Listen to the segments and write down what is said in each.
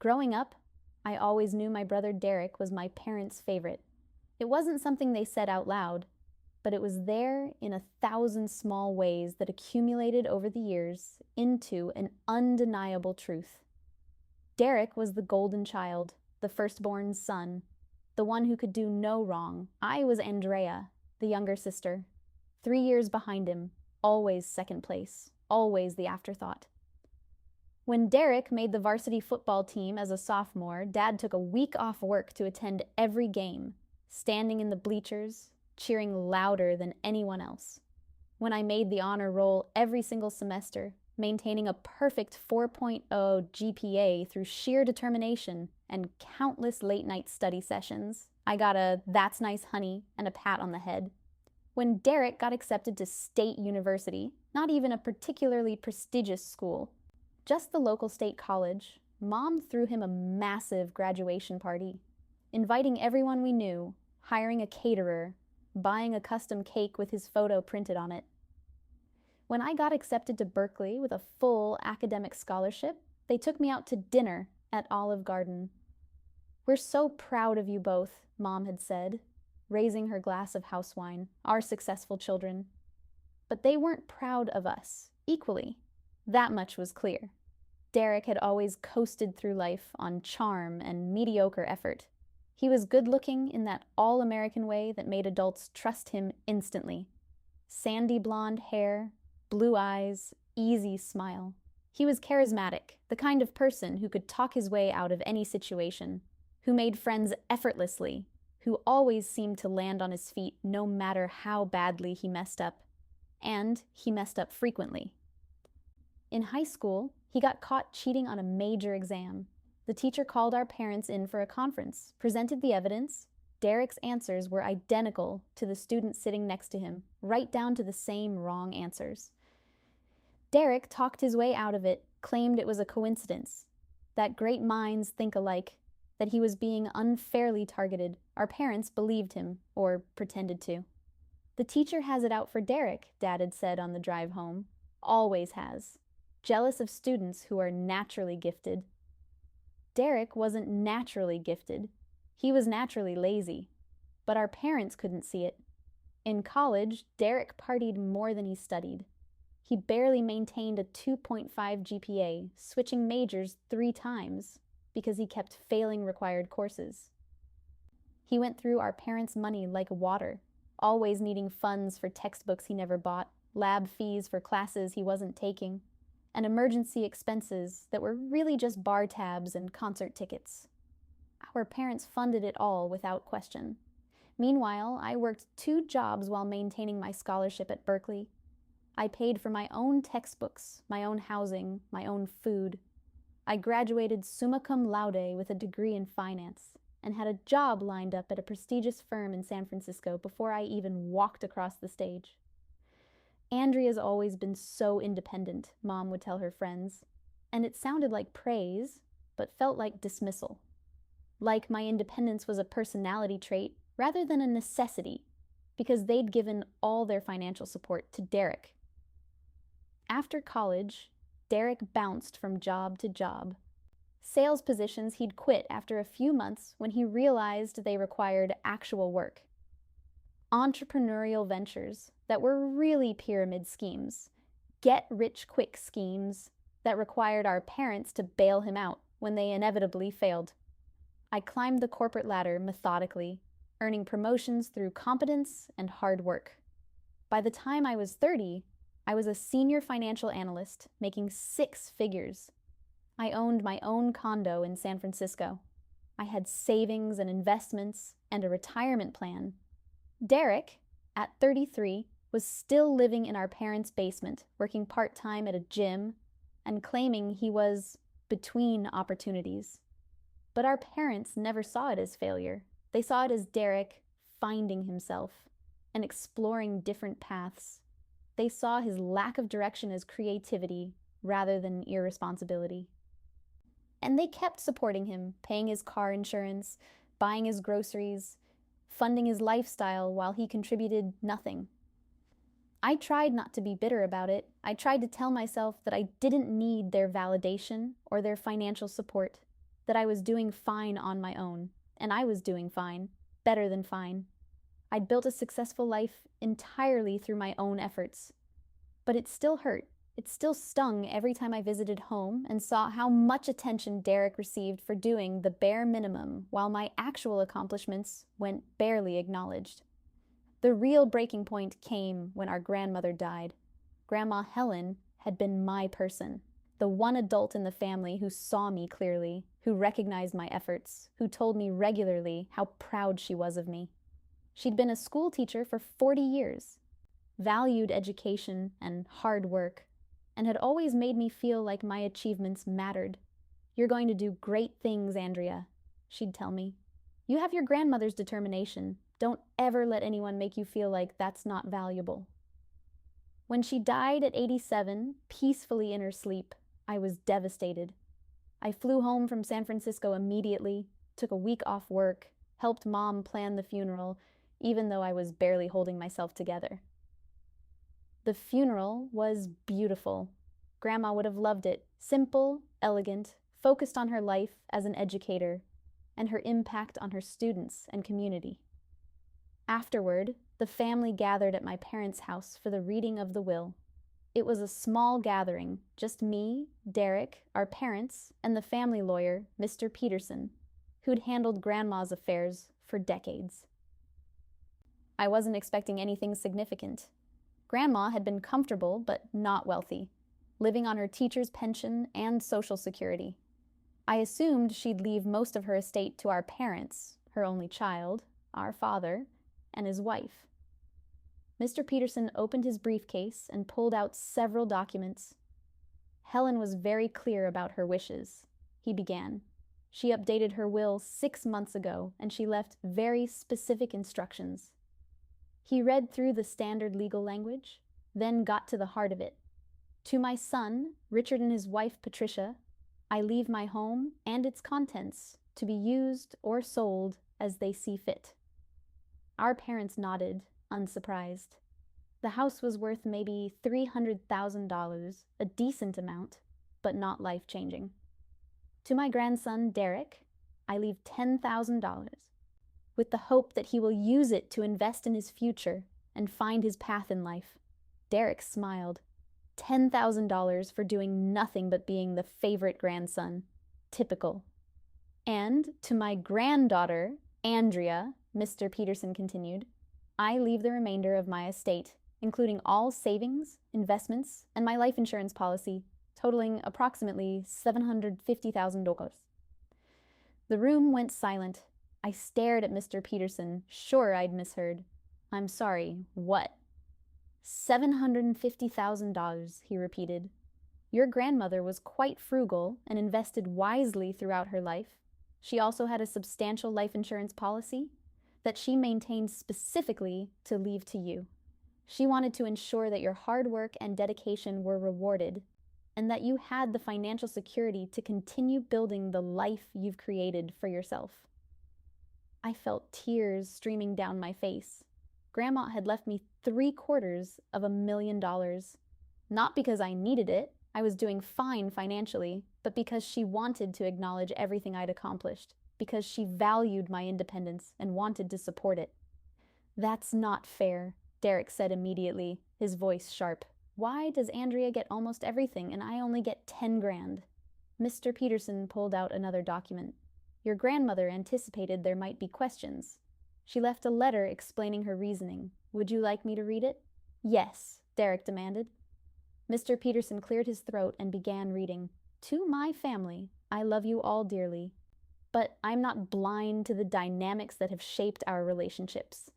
Growing up, I always knew my brother Derek was my parents' favorite. It wasn't something they said out loud, but it was there in 1,000 small ways that accumulated over the years into an undeniable truth. Derek was the golden child, the firstborn son, the one who could do no wrong. I was Andrea, the younger sister, 3 years behind him, always second place, always the afterthought. When Derek made the varsity football team as a sophomore, Dad took a week off work to attend every game, standing in the bleachers, cheering louder than anyone else. When I made the honor roll every single semester, maintaining a perfect 4.0 GPA through sheer determination and countless late-night study sessions, I got a "that's nice, honey" and a pat on the head. When Derek got accepted to State University, not even a particularly prestigious school, just the local state college, Mom threw him a massive graduation party, inviting everyone we knew, hiring a caterer, buying a custom cake with his photo printed on it. When I got accepted to Berkeley with a full academic scholarship, they took me out to dinner at Olive Garden. "We're so proud of you both," Mom had said, raising her glass of house wine, our successful children. But they weren't proud of us, equally. That much was clear. Derek had always coasted through life on charm and mediocre effort. He was good-looking in that all-American way that made adults trust him instantly. Sandy blonde hair, blue eyes, easy smile. He was charismatic, the kind of person who could talk his way out of any situation, who made friends effortlessly, who always seemed to land on his feet no matter how badly he messed up. And he messed up frequently. In high school, he got caught cheating on a major exam. The teacher called our parents in for a conference, presented the evidence. Derek's answers were identical to the student sitting next to him, right down to the same wrong answers. Derek talked his way out of it, claimed it was a coincidence, that great minds think alike, that he was being unfairly targeted. Our parents believed him, or pretended to. "The teacher has it out for Derek," Dad had said on the drive home. "Always has. Jealous of students who are naturally gifted." Derek wasn't naturally gifted. He was naturally lazy. But our parents couldn't see it. In college, Derek partied more than he studied. He barely maintained a 2.5 GPA, switching majors 3 times because he kept failing required courses. He went through our parents' money like water, always needing funds for textbooks he never bought, lab fees for classes he wasn't taking, and emergency expenses that were really just bar tabs and concert tickets. Our parents funded it all without question. Meanwhile, I worked 2 jobs while maintaining my scholarship at Berkeley. I paid for my own textbooks, my own housing, my own food. I graduated summa cum laude with a degree in finance and had a job lined up at a prestigious firm in San Francisco before I even walked across the stage. "Andrea's always been so independent," Mom would tell her friends, and it sounded like praise, but felt like dismissal. Like my independence was a personality trait rather than a necessity, because they'd given all their financial support to Derek. After college, Derek bounced from job to job. Sales positions he'd quit after a few months when he realized they required actual work. Entrepreneurial ventures that were really pyramid schemes, get-rich-quick schemes that required our parents to bail him out when they inevitably failed. I climbed the corporate ladder methodically, earning promotions through competence and hard work. By the time I was 30, I was a senior financial analyst making 6 figures. I owned my own condo in San Francisco. I had savings and investments and a retirement plan. Derek, at 33, was still living in our parents' basement, working part-time at a gym, and claiming he was between opportunities. But our parents never saw it as failure. They saw it as Derek finding himself and exploring different paths. They saw his lack of direction as creativity rather than irresponsibility. And they kept supporting him, paying his car insurance, buying his groceries, funding his lifestyle while he contributed nothing. I tried not to be bitter about it. I tried to tell myself that I didn't need their validation or their financial support. that I was doing fine on my own, and I was doing fine, better than fine. I'd built a successful life entirely through my own efforts. But it still hurt. It still stung every time I visited home and saw how much attention Derek received for doing the bare minimum, while my actual accomplishments went barely acknowledged. The real breaking point came when our grandmother died. Grandma Helen had been my person, the one adult in the family who saw me clearly, who recognized my efforts, who told me regularly how proud she was of me. She'd been a school teacher for 40 years, valued education and hard work, and had always made me feel like my achievements mattered. "You're going to do great things, Andrea," she'd tell me. "You have your grandmother's determination. Don't ever let anyone make you feel like that's not valuable." When she died at 87, peacefully in her sleep, I was devastated. I flew home from San Francisco immediately, took a week off work, helped Mom plan the funeral, even though I was barely holding myself together. The funeral was beautiful. Grandma would have loved it. Simple, elegant, focused on her life as an educator and her impact on her students and community. Afterward, the family gathered at my parents' house for the reading of the will. It was a small gathering, just me, Derek, our parents, and the family lawyer, Mr. Peterson, who'd handled Grandma's affairs for decades. I wasn't expecting anything significant. Grandma had been comfortable but not wealthy, living on her teacher's pension and Social Security. I assumed she'd leave most of her estate to our parents, her only child, our father, and his wife. Mr. Peterson opened his briefcase and pulled out several documents. Helen was very clear about her wishes, he began. She updated her will 6 months ago, and she left very specific instructions. He read through the standard legal language, then got to the heart of it. "To my son, Richard, and his wife, Patricia, I leave my home and its contents to be used or sold as they see fit." Our parents nodded, unsurprised. The house was worth maybe $300,000, a decent amount, but not life-changing. "To my grandson, Derek, I leave $10,000, with the hope that he will use it to invest in his future and find his path in life." Derek smiled. $10,000 for doing nothing but being the favorite grandson. Typical. "And to my granddaughter, Andrea," Mr. Peterson continued, "I leave the remainder of my estate, including all savings, investments, and my life insurance policy, totaling approximately $750,000. The room went silent. I stared at Mr. Peterson, sure I'd misheard. "I'm sorry, what?" $750,000, he repeated. "Your grandmother was quite frugal and invested wisely throughout her life. She also had a substantial life insurance policy that she maintained specifically to leave to you. She wanted to ensure that your hard work and dedication were rewarded, and that you had the financial security to continue building the life you've created for yourself." I felt tears streaming down my face. Grandma had left me $750,000, not because I needed it, I was doing fine financially, but because she wanted to acknowledge everything I'd accomplished, because she valued my independence and wanted to support it. "That's not fair," Derek said immediately, his voice sharp. "Why does Andrea get almost everything and I only get 10 grand? Mr. Peterson pulled out another document. "Your grandmother anticipated there might be questions. She left a letter explaining her reasoning. Would you like me to read it?" "Yes," Derek demanded. Mr. Peterson cleared his throat and began reading. "To my family, I love you all dearly, but I'm not blind to the dynamics that have shaped our relationships.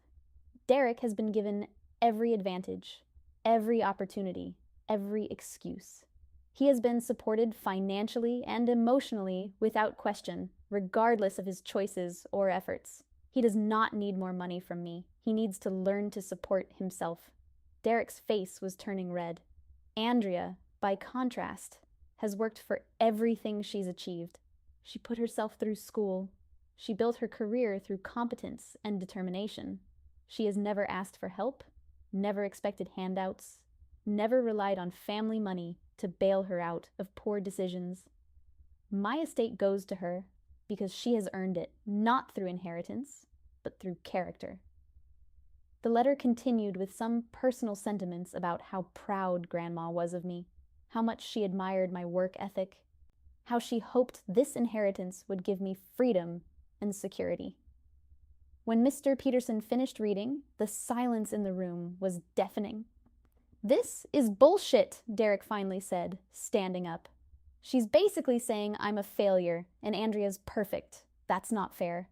Derek has been given every advantage, every opportunity, every excuse. He has been supported financially and emotionally without question, regardless of his choices or efforts. He does not need more money from me. He needs to learn to support himself." Derek's face was turning red. Andrea, by contrast, has worked for everything she's achieved. She put herself through school. She built her career through competence and determination. She has never asked for help, never expected handouts, never relied on family money to bail her out of poor decisions. My estate goes to her, because she has earned it, not through inheritance, but through character. The letter continued with some personal sentiments about how proud Grandma was of me, how much she admired my work ethic, how she hoped this inheritance would give me freedom and security. When Mr. Peterson finished reading, the silence in the room was deafening. "This is bullshit," Derek finally said, standing up. "She's basically saying I'm a failure and Andrea's perfect. That's not fair."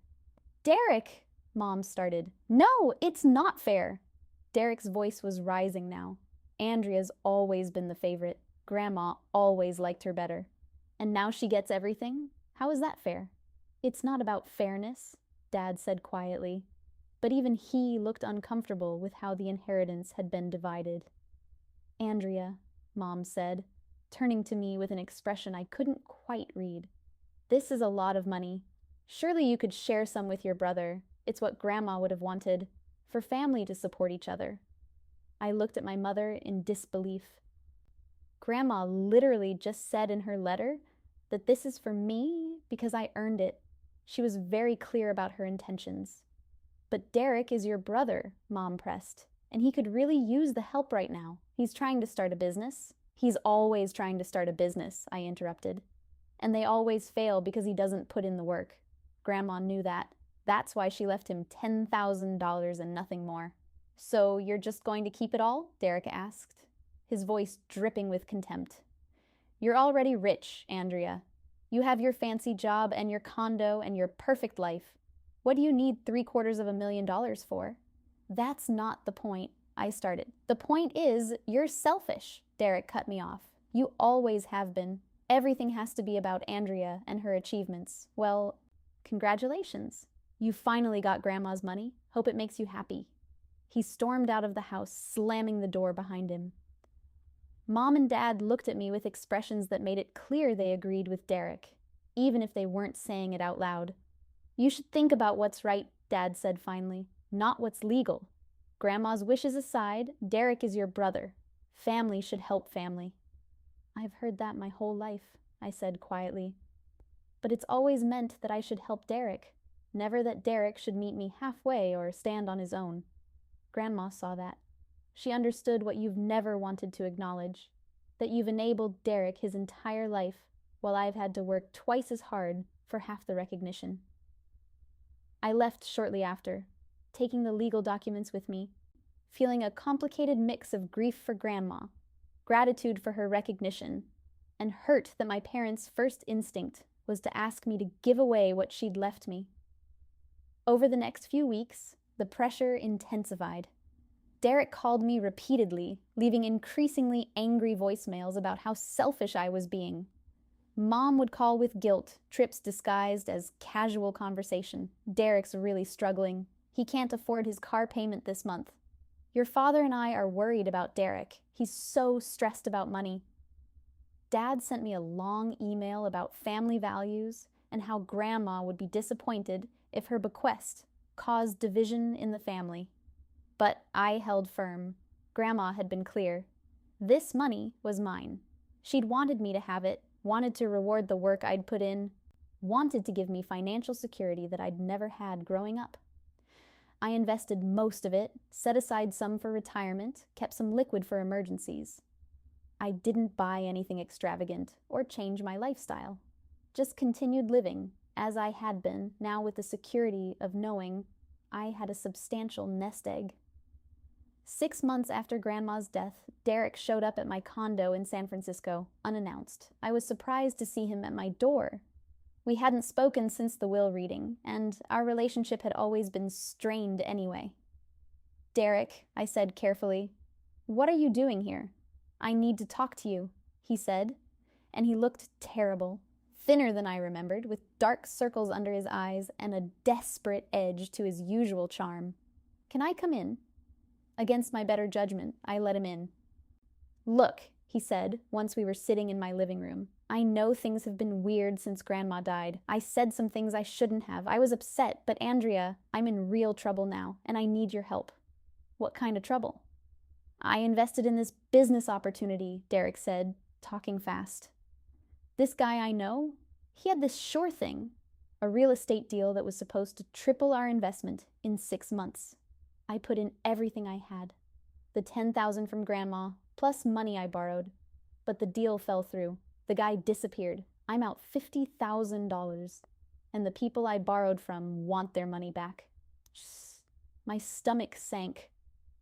"Derek," Mom started. "No, it's not fair." Derek's voice was rising now. Andrea's always been the favorite. Grandma always liked her better. And now she gets everything? How is that fair? "It's not about fairness," Dad said quietly. But even he looked uncomfortable with how the inheritance had been divided. "Andrea," Mom said, turning to me with an expression I couldn't quite read. "This is a lot of money. Surely you could share some with your brother. It's what Grandma would have wanted, for family to support each other." I looked at my mother in disbelief. Grandma literally just said in her letter that this is for me because I earned it. She was very clear about her intentions. "But Derek is your brother," Mom pressed, "and he could really use the help right now. He's trying to start a business." "He's always trying to start a business," I interrupted. "And they always fail because he doesn't put in the work." Grandma knew that. That's why she left him $10,000 and nothing more. "So you're just going to keep it all?" Derek asked, his voice dripping with contempt. "You're already rich, Andrea. You have your fancy job and your condo and your perfect life. What do you need $750,000 for?" "That's not the point," I started. "The point is, you're selfish," Derek cut me off. "You always have been. Everything has to be about Andrea and her achievements. Well, congratulations. You finally got Grandma's money. Hope it makes you happy." He stormed out of the house, slamming the door behind him. Mom and Dad looked at me with expressions that made it clear they agreed with Derek, even if they weren't saying it out loud. "You should think about what's right," Dad said finally, "not what's legal. Grandma's wishes aside, Derek is your brother. Family should help family." "I've heard that my whole life," I said quietly. "But it's always meant that I should help Derek, never that Derek should meet me halfway or stand on his own." Grandma saw that. She understood what you've never wanted to acknowledge, that you've enabled Derek his entire life, while I've had to work twice as hard for half the recognition. I left shortly after, taking the legal documents with me, feeling a complicated mix of grief for Grandma, gratitude for her recognition, and hurt that my parents' first instinct was to ask me to give away what she'd left me. Over the next few weeks, the pressure intensified. Derek called me repeatedly, leaving increasingly angry voicemails about how selfish I was being. Mom would call with guilt, trips disguised as casual conversation. "Derek's really struggling. He can't afford his car payment this month. Your father and I are worried about Derek. He's so stressed about money." Dad sent me a long email about family values and how Grandma would be disappointed if her bequest caused division in the family. But I held firm. Grandma had been clear. This money was mine. She'd wanted me to have it, wanted to reward the work I'd put in, wanted to give me financial security that I'd never had growing up. I invested most of it, set aside some for retirement, kept some liquid for emergencies. I didn't buy anything extravagant or change my lifestyle. Just continued living, as I had been, now with the security of knowing I had a substantial nest egg. 6 months after Grandma's death, Derek showed up at my condo in San Francisco, unannounced. I was surprised to see him at my door. We hadn't spoken since the will reading, and our relationship had always been strained anyway. "Derek," I said carefully, "what are you doing here?" "I need to talk to you," he said, and he looked terrible, thinner than I remembered, with dark circles under his eyes and a desperate edge to his usual charm. "Can I come in?" Against my better judgment, I let him in. "Look," he said, once we were sitting in my living room, "I know things have been weird since Grandma died. I said some things I shouldn't have. I was upset, but Andrea, I'm in real trouble now, and I need your help." "What kind of trouble?" "I invested in this business opportunity," Derek said, talking fast. "This guy I know, he had this sure thing. A real estate deal that was supposed to triple our investment in 6 months. I put in everything I had. The $10,000 from Grandma, plus money I borrowed. But the deal fell through. The guy disappeared. I'm out $50,000. And the people I borrowed from want their money back. My stomach sank.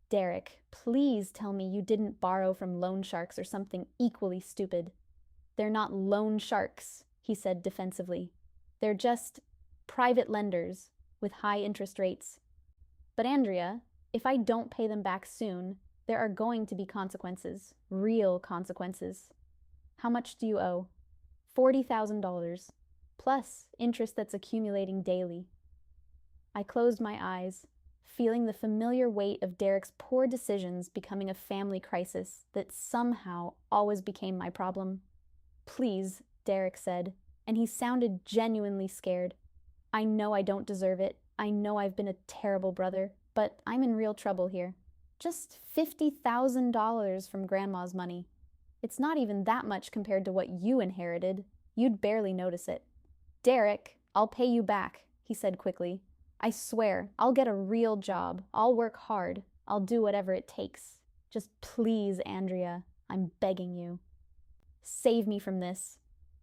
Derek, please tell me you didn't borrow from loan sharks or something equally stupid. They're not loan sharks, he said defensively. They're just private lenders with high interest rates. But Andrea, if I don't pay them back soon, there are going to be consequences, real consequences. How much do you owe? $40,000, plus interest that's accumulating daily. I closed my eyes, feeling the familiar weight of Derek's poor decisions becoming a family crisis that somehow always became my problem. Please, Derek said, and he sounded genuinely scared. I know I don't deserve it. I know I've been a terrible brother, but I'm in real trouble here. Just $50,000 from Grandma's money. It's not even that much compared to what you inherited. You'd barely notice it. Derek, I'll pay you back, he said quickly. I swear, I'll get a real job. I'll work hard. I'll do whatever it takes. Just please, Andrea, I'm begging you. Save me from this.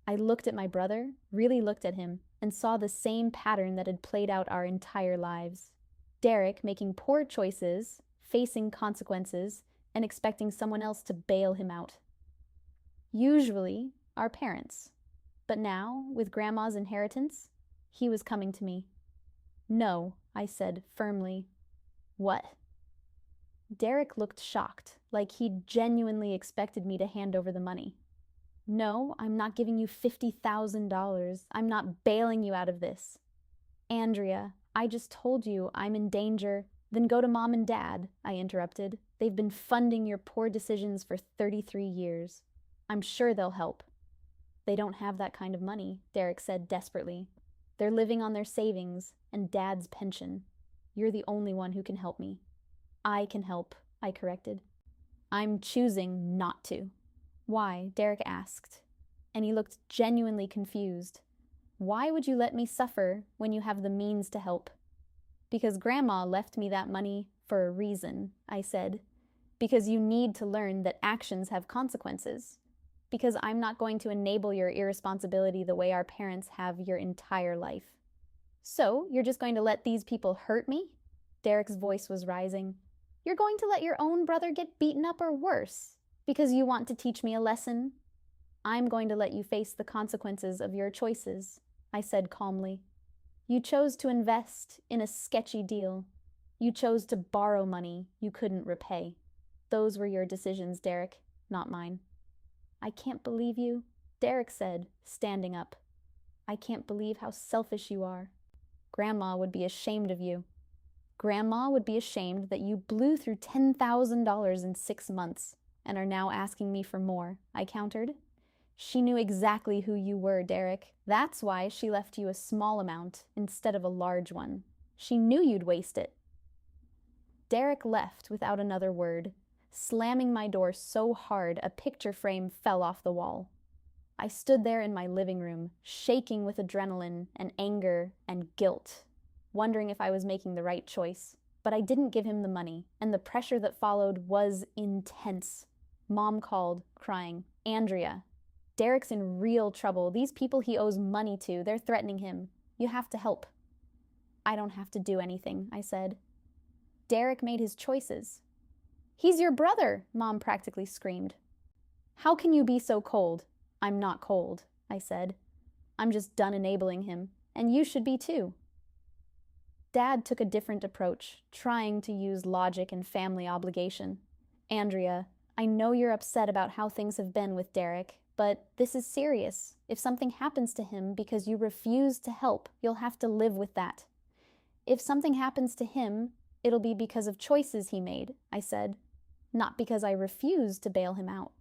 I looked at my brother, really looked at him, and saw the same pattern that had played out our entire lives. Derek making poor choices, facing consequences, and expecting someone else to bail him out. Usually, our parents. But now, with Grandma's inheritance, he was coming to me. No, I said firmly. What? Derek looked shocked, like he'd genuinely expected me to hand over the money. No, I'm not giving you $50,000. I'm not bailing you out of this. Andrea, I just told you I'm in danger. Then go to Mom and Dad, I interrupted. They've been funding your poor decisions for 33 years. I'm sure they'll help. They don't have that kind of money, Derek said desperately. They're living on their savings and Dad's pension. You're the only one who can help me. I can help, I corrected. I'm choosing not to. Why? Derek asked, and he looked genuinely confused. Why would you let me suffer when you have the means to help? Because Grandma left me that money for a reason, I said. Because you need to learn that actions have consequences. Because I'm not going to enable your irresponsibility the way our parents have your entire life. So, you're just going to let these people hurt me? Derek's voice was rising. You're going to let your own brother get beaten up or worse? Because you want to teach me a lesson? I'm going to let you face the consequences of your choices, I said calmly. You chose to invest in a sketchy deal. You chose to borrow money you couldn't repay. Those were your decisions, Derek, not mine. I can't believe you, Derek said, standing up. I can't believe how selfish you are. Grandma would be ashamed of you. Grandma would be ashamed that you blew through $10,000 in 6 months and are now asking me for more, I countered. She knew exactly who you were, Derek. That's why she left you a small amount instead of a large one. She knew you'd waste it. Derek left without another word, slamming my door so hard a picture frame fell off the wall. I stood there in my living room, shaking with adrenaline and anger and guilt, wondering if I was making the right choice. But I didn't give him the money, and the pressure that followed was intense. Mom called, crying, Andrea, Derek's in real trouble. These people he owes money to, they're threatening him. You have to help. I don't have to do anything, I said. Derek made his choices. He's your brother, Mom practically screamed. How can you be so cold? I'm not cold, I said. I'm just done enabling him, and you should be too. Dad took a different approach, trying to use logic and family obligation. Andrea, I know you're upset about how things have been with Derek, but this is serious. If something happens to him because you refuse to help, you'll have to live with that. If something happens to him, it'll be because of choices he made, I said, not because I refused to bail him out.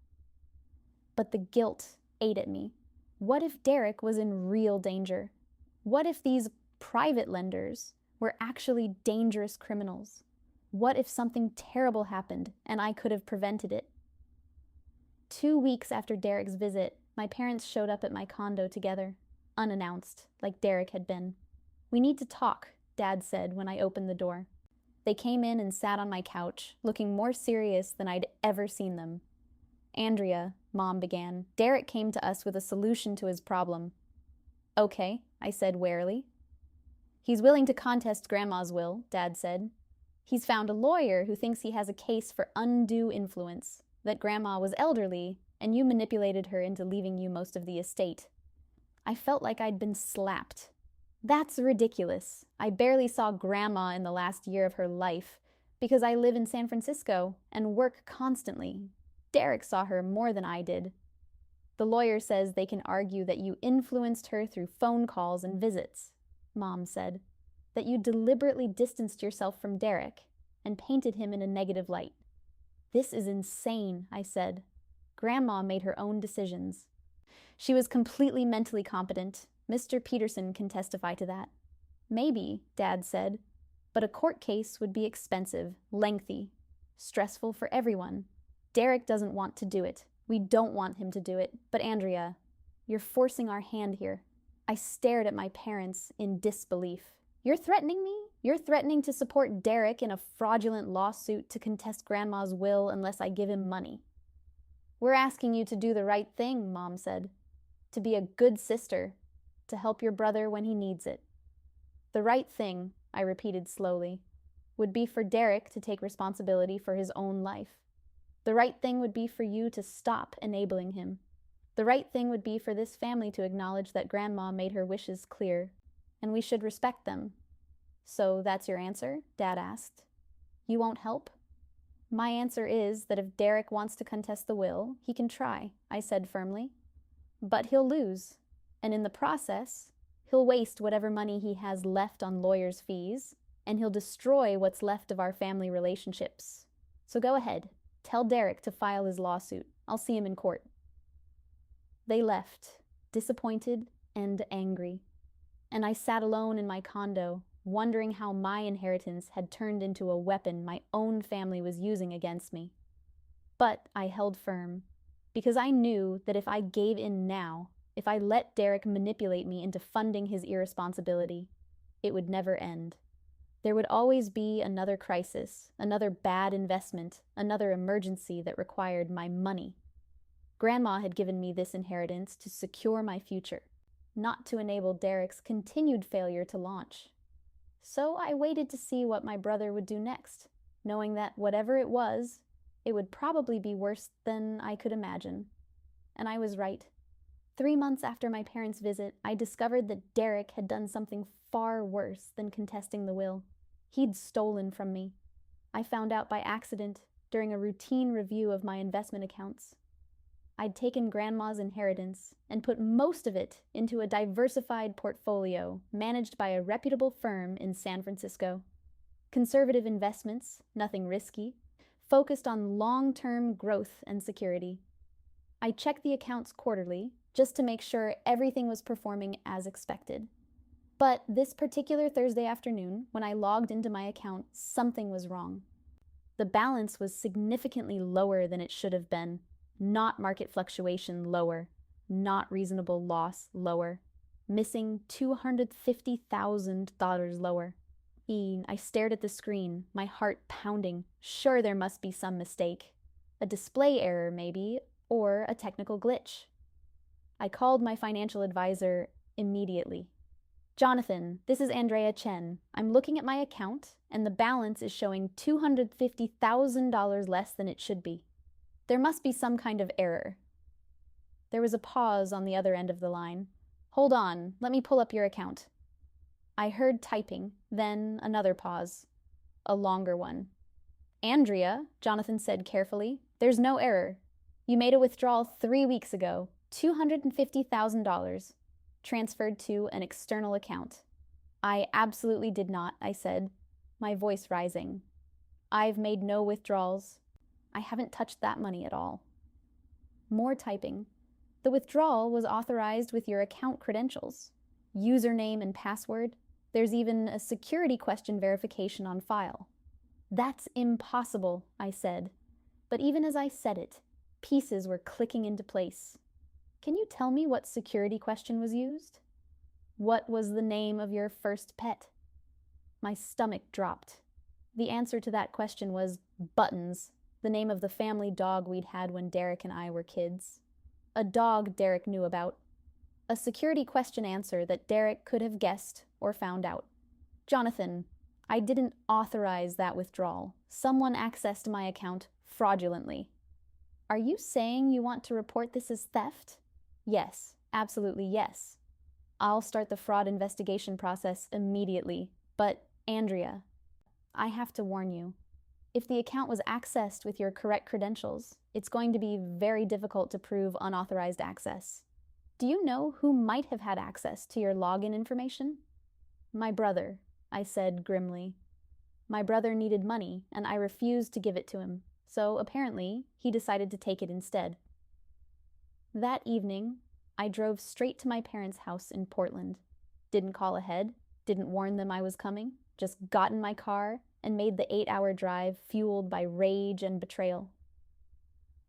But the guilt ate at me. What if Derek was in real danger? What if these private lenders were actually dangerous criminals? What if something terrible happened and I could have prevented it? 2 weeks after Derek's visit, my parents showed up at my condo together, unannounced, like Derek had been. "We need to talk," Dad said when I opened the door. They came in and sat on my couch, looking more serious than I'd ever seen them. "Andrea," Mom began, "Derek came to us with a solution to his problem." "Okay," I said warily. "He's willing to contest Grandma's will," Dad said. "He's found a lawyer who thinks he has a case for undue influence, that Grandma was elderly, and you manipulated her into leaving you most of the estate." I felt like I'd been slapped. "That's ridiculous. I barely saw Grandma in the last year of her life, because I live in San Francisco and work constantly. Derek saw her more than I did." "The lawyer says they can argue that you influenced her through phone calls and visits," Mom said. "That you deliberately distanced yourself from Derek and painted him in a negative light." "This is insane," I said. "Grandma made her own decisions. She was completely mentally competent. Mr. Peterson can testify to that." "Maybe," Dad said, "but a court case would be expensive, lengthy, stressful for everyone. Derek doesn't want to do it. We don't want him to do it. But Andrea, you're forcing our hand here." I stared at my parents in disbelief. "You're threatening me? You're threatening to support Derek in a fraudulent lawsuit to contest Grandma's will unless I give him money?" "We're asking you to do the right thing," Mom said. "To be a good sister, to help your brother when he needs it." "The right thing," I repeated slowly, "would be for Derek to take responsibility for his own life. The right thing would be for you to stop enabling him. The right thing would be for this family to acknowledge that Grandma made her wishes clear, and we should respect them." "So that's your answer?" Dad asked. "You won't help?" "My answer is that if Derek wants to contest the will, he can try," I said firmly. "But he'll lose, and in the process, he'll waste whatever money he has left on lawyers' fees, and he'll destroy what's left of our family relationships. So go ahead, tell Derek to file his lawsuit. I'll see him in court." They left, disappointed and angry, and I sat alone in my condo, wondering how my inheritance had turned into a weapon my own family was using against me. But I held firm, because I knew that if I gave in now, if I let Derek manipulate me into funding his irresponsibility, it would never end. There would always be another crisis, another bad investment, another emergency that required my money. Grandma had given me this inheritance to secure my future, not to enable Derek's continued failure to launch. So I waited to see what my brother would do next, knowing that whatever it was, it would probably be worse than I could imagine. And I was right. 3 months after my parents' visit, I discovered that Derek had done something far worse than contesting the will. He'd stolen from me. I found out by accident during a routine review of my investment accounts. I'd taken Grandma's inheritance and put most of it into a diversified portfolio managed by a reputable firm in San Francisco. Conservative investments, nothing risky, focused on long-term growth and security. I checked the accounts quarterly just to make sure everything was performing as expected. But this particular Thursday afternoon, when I logged into my account, something was wrong. The balance was significantly lower than it should have been. Not market fluctuation lower, not reasonable loss lower, missing $250,000 lower. I stared at the screen, my heart pounding. Sure, there must be some mistake. A display error, maybe, or a technical glitch. I called my financial advisor immediately. "Jonathan, this is Andrea Chen. I'm looking at my account, and the balance is showing $250,000 less than it should be. There must be some kind of error." There was a pause on the other end of the line. "Hold on, let me pull up your account." I heard typing, then another pause. A longer one. "Andrea," Jonathan said carefully, "there's no error. You made a withdrawal 3 weeks ago, $250,000, transferred to an external account." "I absolutely did not," I said, my voice rising. "I've made no withdrawals. I haven't touched that money at all." More typing. "The withdrawal was authorized with your account credentials, username and password. There's even a security question verification on file." "That's impossible," I said. But even as I said it, pieces were clicking into place. "Can you tell me what security question was used?" What was the name of your first pet? My stomach dropped. The answer to that question was Buttons, the name of the family dog we'd had when Derek and I were kids. A dog Derek knew about. A security question answer that Derek could have guessed or found out. Jonathan, I didn't authorize that withdrawal. Someone accessed my account fraudulently. Are you saying you want to report this as theft? Yes, absolutely yes. I'll start the fraud investigation process immediately. But, Andrea, I have to warn you. If the account was accessed with your correct credentials, it's going to be very difficult to prove unauthorized access. Do you know who might have had access to your login information? My brother, I said grimly. My brother needed money, and I refused to give it to him, so apparently he decided to take it instead. That evening, I drove straight to my parents' house in Portland. Didn't call ahead, didn't warn them I was coming, just got in my car and made the 8-hour drive fueled by rage and betrayal.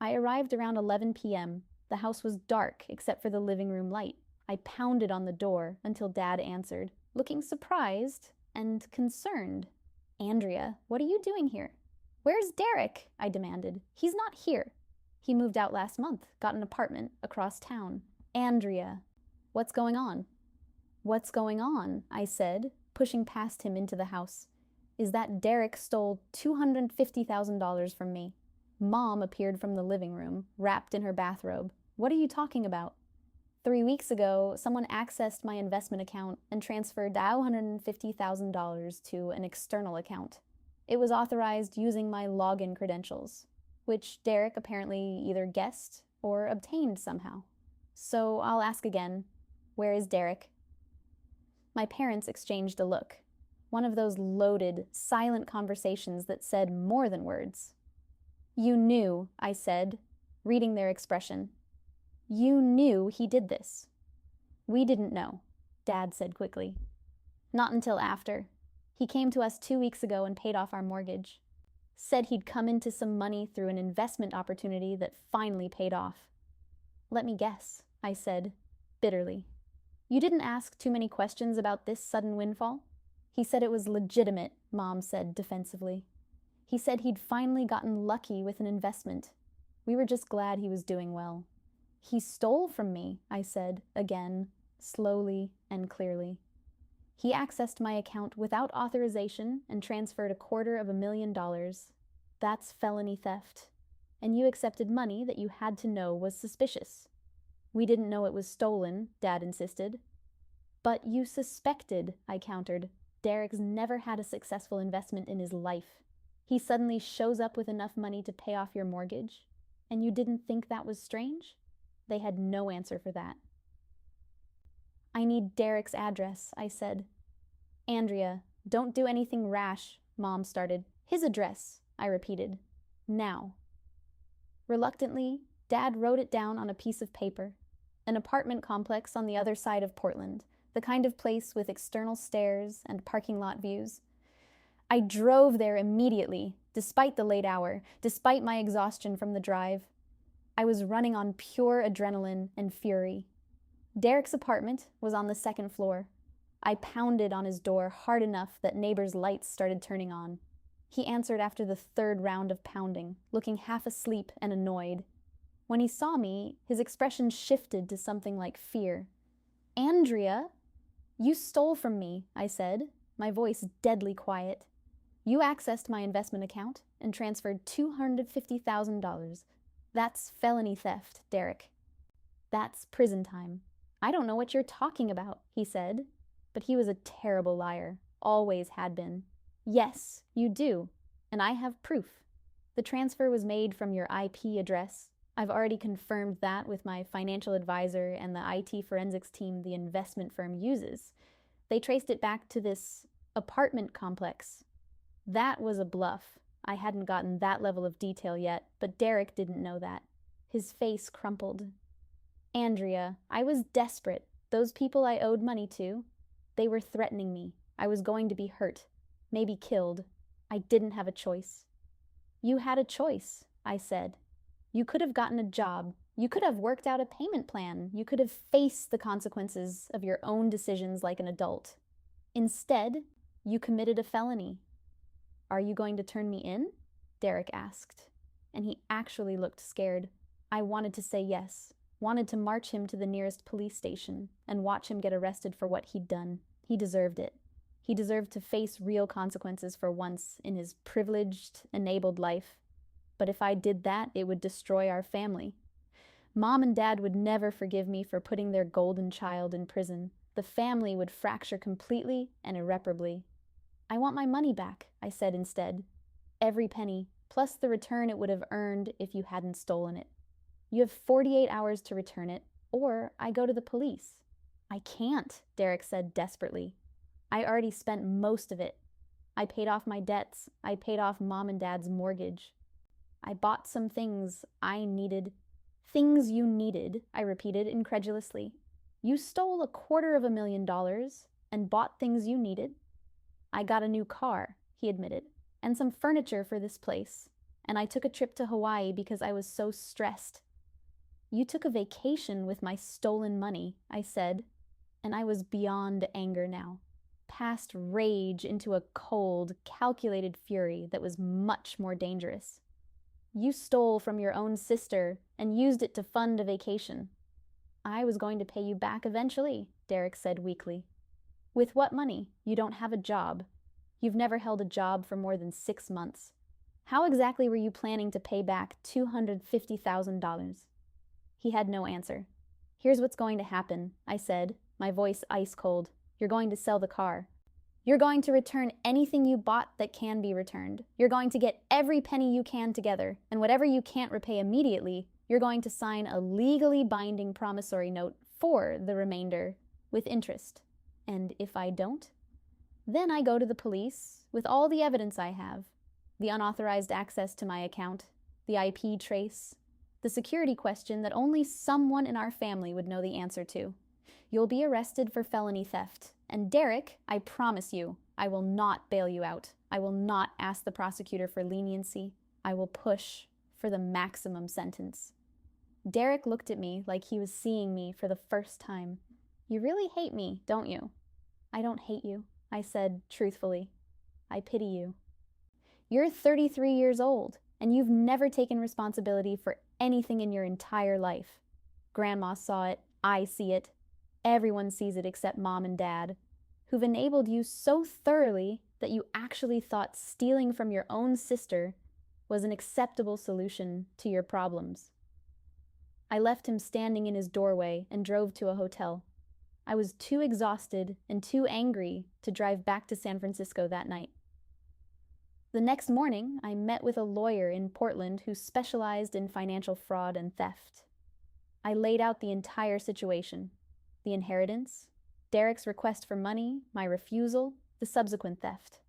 I arrived around 11 p.m. The house was dark except for the living room light. I pounded on the door until Dad answered, looking surprised and concerned. Andrea, what are you doing here? Where's Derek? I demanded. He's not here. He moved out last month, got an apartment across town. Andrea, what's going on? What's going on? I said, pushing past him into the house. Is that Derek stole $250,000 from me. Mom appeared from the living room, wrapped in her bathrobe. What are you talking about? 3 weeks ago, someone accessed my investment account and transferred $150,000 to an external account. It was authorized using my login credentials, which Derek apparently either guessed or obtained somehow. So I'll ask again, where is Derek? My parents exchanged a look. One of those loaded, silent conversations that said more than words. You knew, I said, reading their expression. You knew he did this. We didn't know, Dad said quickly. Not until after. He came to us 2 weeks ago and paid off our mortgage. Said he'd come into some money through an investment opportunity that finally paid off. Let me guess, I said, bitterly. You didn't ask too many questions about this sudden windfall? He said it was legitimate, Mom said defensively. He said he'd finally gotten lucky with an investment. We were just glad he was doing well. He stole from me, I said, again, slowly and clearly. He accessed my account without authorization and transferred $250,000. That's felony theft. And you accepted money that you had to know was suspicious. We didn't know it was stolen, Dad insisted. But you suspected, I countered. Derek's never had a successful investment in his life. He suddenly shows up with enough money to pay off your mortgage, and you didn't think that was strange? They had no answer for that. I need Derek's address, I said. Andrea, don't do anything rash, Mom started. His address, I repeated. Now. Reluctantly, Dad wrote it down on a piece of paper. An apartment complex on the other side of Portland, the kind of place with external stairs and parking lot views. I drove there immediately, despite the late hour, despite my exhaustion from the drive. I was running on pure adrenaline and fury. Derek's apartment was on the second floor. I pounded on his door hard enough that neighbors' lights started turning on. He answered after the third round of pounding, looking half asleep and annoyed. When he saw me, his expression shifted to something like fear. Andrea, you stole from me, I said, my voice deadly quiet. You accessed my investment account and transferred $250,000. That's felony theft, Derek. That's prison time. I don't know what you're talking about, he said. But he was a terrible liar, always had been. Yes, you do, and I have proof. The transfer was made from your IP address. I've already confirmed that with my financial advisor and the IT forensics team the investment firm uses. They traced it back to this apartment complex. That was a bluff. I hadn't gotten that level of detail yet, but Derek didn't know that. His face crumpled. Andrea, I was desperate. Those people I owed money to, they were threatening me. I was going to be hurt, maybe killed. I didn't have a choice. You had a choice, I said. You could have gotten a job. You could have worked out a payment plan. You could have faced the consequences of your own decisions like an adult. Instead, you committed a felony. Are you going to turn me in? Derek asked, and he actually looked scared. I wanted to say yes, wanted to march him to the nearest police station and watch him get arrested for what he'd done. He deserved it. He deserved to face real consequences for once in his privileged, enabled life. But if I did that, it would destroy our family. Mom and Dad would never forgive me for putting their golden child in prison. The family would fracture completely and irreparably. I want my money back, I said instead. Every penny, plus the return it would have earned if you hadn't stolen it. You have 48 hours to return it, or I go to the police. I can't, Derek said desperately. I already spent most of it. I paid off my debts. I paid off Mom and Dad's mortgage. I bought some things I needed. Things you needed, I repeated incredulously. You stole $250,000 and bought things you needed? I got a new car, he admitted, and some furniture for this place, and I took a trip to Hawaii because I was so stressed. You took a vacation with my stolen money, I said, and I was beyond anger now, past rage into a cold, calculated fury that was much more dangerous. You stole from your own sister and used it to fund a vacation. I was going to pay you back eventually, Derek said weakly. With what money? You don't have a job. You've never held a job for more than 6 months. How exactly were you planning to pay back $250,000? He had no answer. Here's what's going to happen, I said, my voice ice cold. You're going to sell the car. You're going to return anything you bought that can be returned. You're going to get every penny you can together, and whatever you can't repay immediately, you're going to sign a legally binding promissory note for the remainder with interest. And if I don't? Then I go to the police with all the evidence I have, the unauthorized access to my account, the IP trace, the security question that only someone in our family would know the answer to. You'll be arrested for felony theft. And Derek, I promise you, I will not bail you out. I will not ask the prosecutor for leniency. I will push for the maximum sentence. Derek looked at me like he was seeing me for the first time. You really hate me, don't you? I don't hate you, I said truthfully. I pity you. You're 33 years old, and you've never taken responsibility for anything in your entire life. Grandma saw it. I see it. Everyone sees it except Mom and Dad, who've enabled you so thoroughly that you actually thought stealing from your own sister was an acceptable solution to your problems. I left him standing in his doorway and drove to a hotel. I was too exhausted and too angry to drive back to San Francisco that night. The next morning, I met with a lawyer in Portland who specialized in financial fraud and theft. I laid out the entire situation. The inheritance, Derek's request for money, my refusal, the subsequent theft.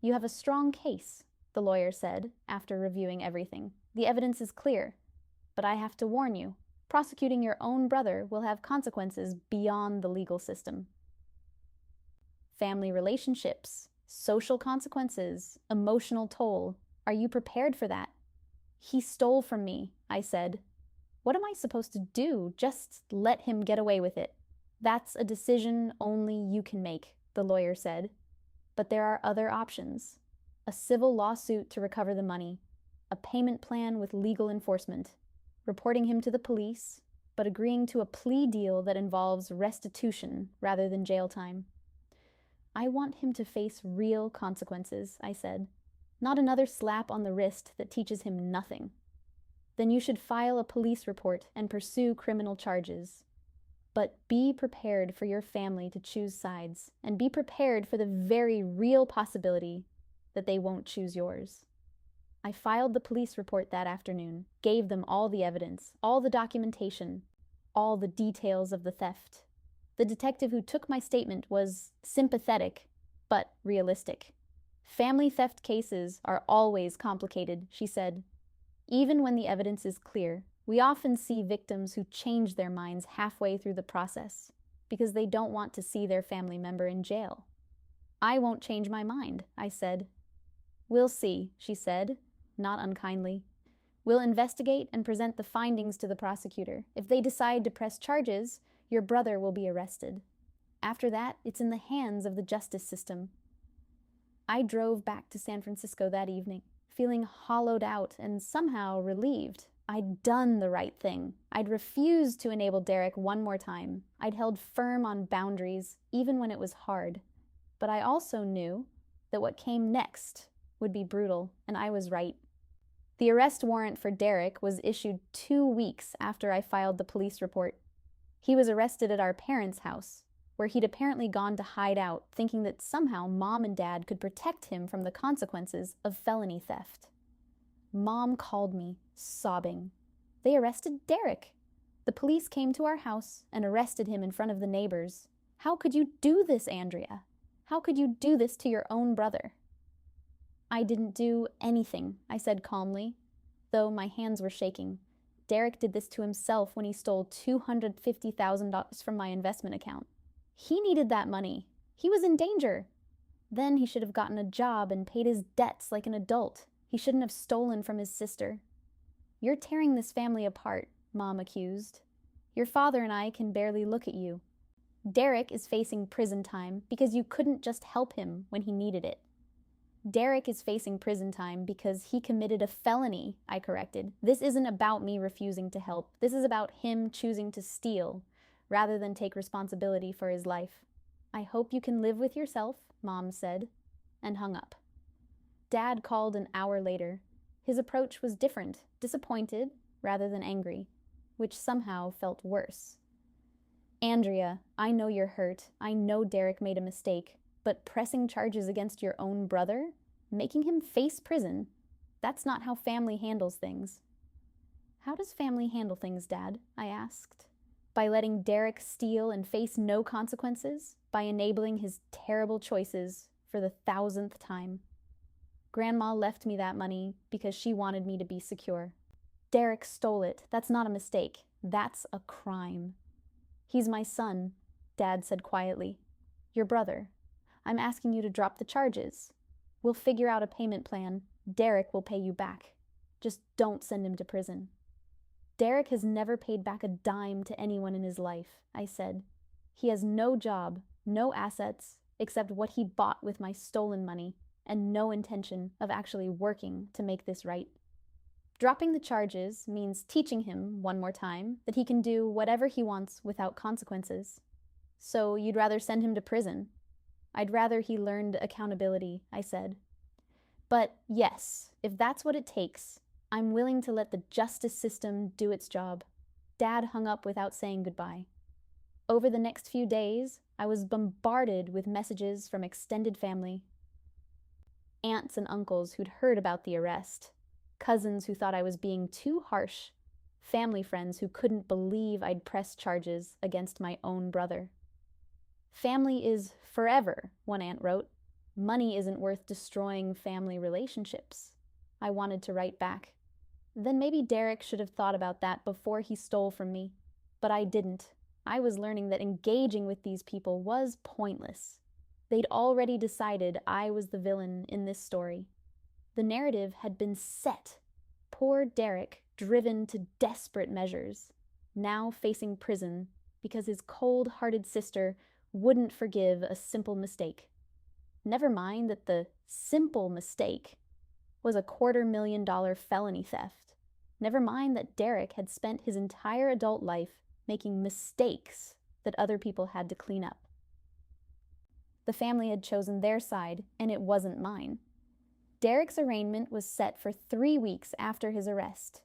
You have a strong case, the lawyer said, after reviewing everything. The evidence is clear, but I have to warn you, prosecuting your own brother will have consequences beyond the legal system. Family relationships, social consequences, emotional toll. Are you prepared for that? He stole from me, I said. What am I supposed to do? Just let him get away with it. That's a decision only you can make, the lawyer said. But there are other options. A civil lawsuit to recover the money, a payment plan with legal enforcement, reporting him to the police, but agreeing to a plea deal that involves restitution rather than jail time. I want him to face real consequences, I said, not another slap on the wrist that teaches him nothing. Then you should file a police report and pursue criminal charges. But be prepared for your family to choose sides, and be prepared for the very real possibility that they won't choose yours. I filed the police report that afternoon, gave them all the evidence, all the documentation, all the details of the theft. The detective who took my statement was sympathetic, but realistic. Family theft cases are always complicated, she said. Even when the evidence is clear, we often see victims who change their minds halfway through the process because they don't want to see their family member in jail. I won't change my mind, I said. We'll see, she said, not unkindly. We'll investigate and present the findings to the prosecutor. If they decide to press charges, your brother will be arrested. After that, it's in the hands of the justice system. I drove back to San Francisco that evening, feeling hollowed out and somehow relieved. I'd done the right thing. I'd refused to enable Derek one more time. I'd held firm on boundaries, even when it was hard. But I also knew that what came next would be brutal, and I was right. The arrest warrant for Derek was issued 2 weeks after I filed the police report. He was arrested at our parents' house, where he'd apparently gone to hide out, thinking that somehow Mom and Dad could protect him from the consequences of felony theft. Mom called me, sobbing. They arrested Derek. The police came to our house and arrested him in front of the neighbors. How could you do this, Andrea? How could you do this to your own brother? I didn't do anything, I said calmly, though my hands were shaking. Derek did this to himself when he stole $250,000 from my investment account. He needed that money. He was in danger. Then he should have gotten a job and paid his debts like an adult. He shouldn't have stolen from his sister. You're tearing this family apart, Mom accused. Your father and I can barely look at you. Derek is facing prison time because you couldn't just help him when he needed it. Derek is facing prison time because he committed a felony, I corrected. This isn't about me refusing to help. This is about him choosing to steal, rather than take responsibility for his life. I hope you can live with yourself, Mom said, and hung up. Dad called an hour later. His approach was different, disappointed rather than angry, which somehow felt worse. Andrea, I know you're hurt. I know Derek made a mistake. But pressing charges against your own brother, making him face prison, that's not how family handles things. How does family handle things, Dad? I asked. By letting Derek steal and face no consequences? By enabling his terrible choices for the 1,000th time? Grandma left me that money because she wanted me to be secure. Derek stole it. That's not a mistake. That's a crime. He's my son, Dad said quietly. Your brother. I'm asking you to drop the charges. We'll figure out a payment plan. Derek will pay you back. Just don't send him to prison. Derek has never paid back a dime to anyone in his life, I said. He has no job, no assets, except what he bought with my stolen money, and no intention of actually working to make this right. Dropping the charges means teaching him, one more time, that he can do whatever he wants without consequences. So you'd rather send him to prison? I'd rather he learned accountability, I said. But yes, if that's what it takes, I'm willing to let the justice system do its job. Dad hung up without saying goodbye. Over the next few days, I was bombarded with messages from extended family. Aunts and uncles who'd heard about the arrest, cousins who thought I was being too harsh, family friends who couldn't believe I'd pressed charges against my own brother. Family is forever, one aunt wrote. Money isn't worth destroying family relationships. I wanted to write back. Then maybe Derek should have thought about that before he stole from me. But I didn't. I was learning that engaging with these people was pointless. They'd already decided I was the villain in this story. The narrative had been set. Poor Derek, driven to desperate measures, now facing prison because his cold-hearted sister wouldn't forgive a simple mistake. Never mind that the simple mistake was a $250,000 felony theft. Never mind that Derek had spent his entire adult life making mistakes that other people had to clean up. The family had chosen their side, and it wasn't mine. Derek's arraignment was set for 3 weeks after his arrest.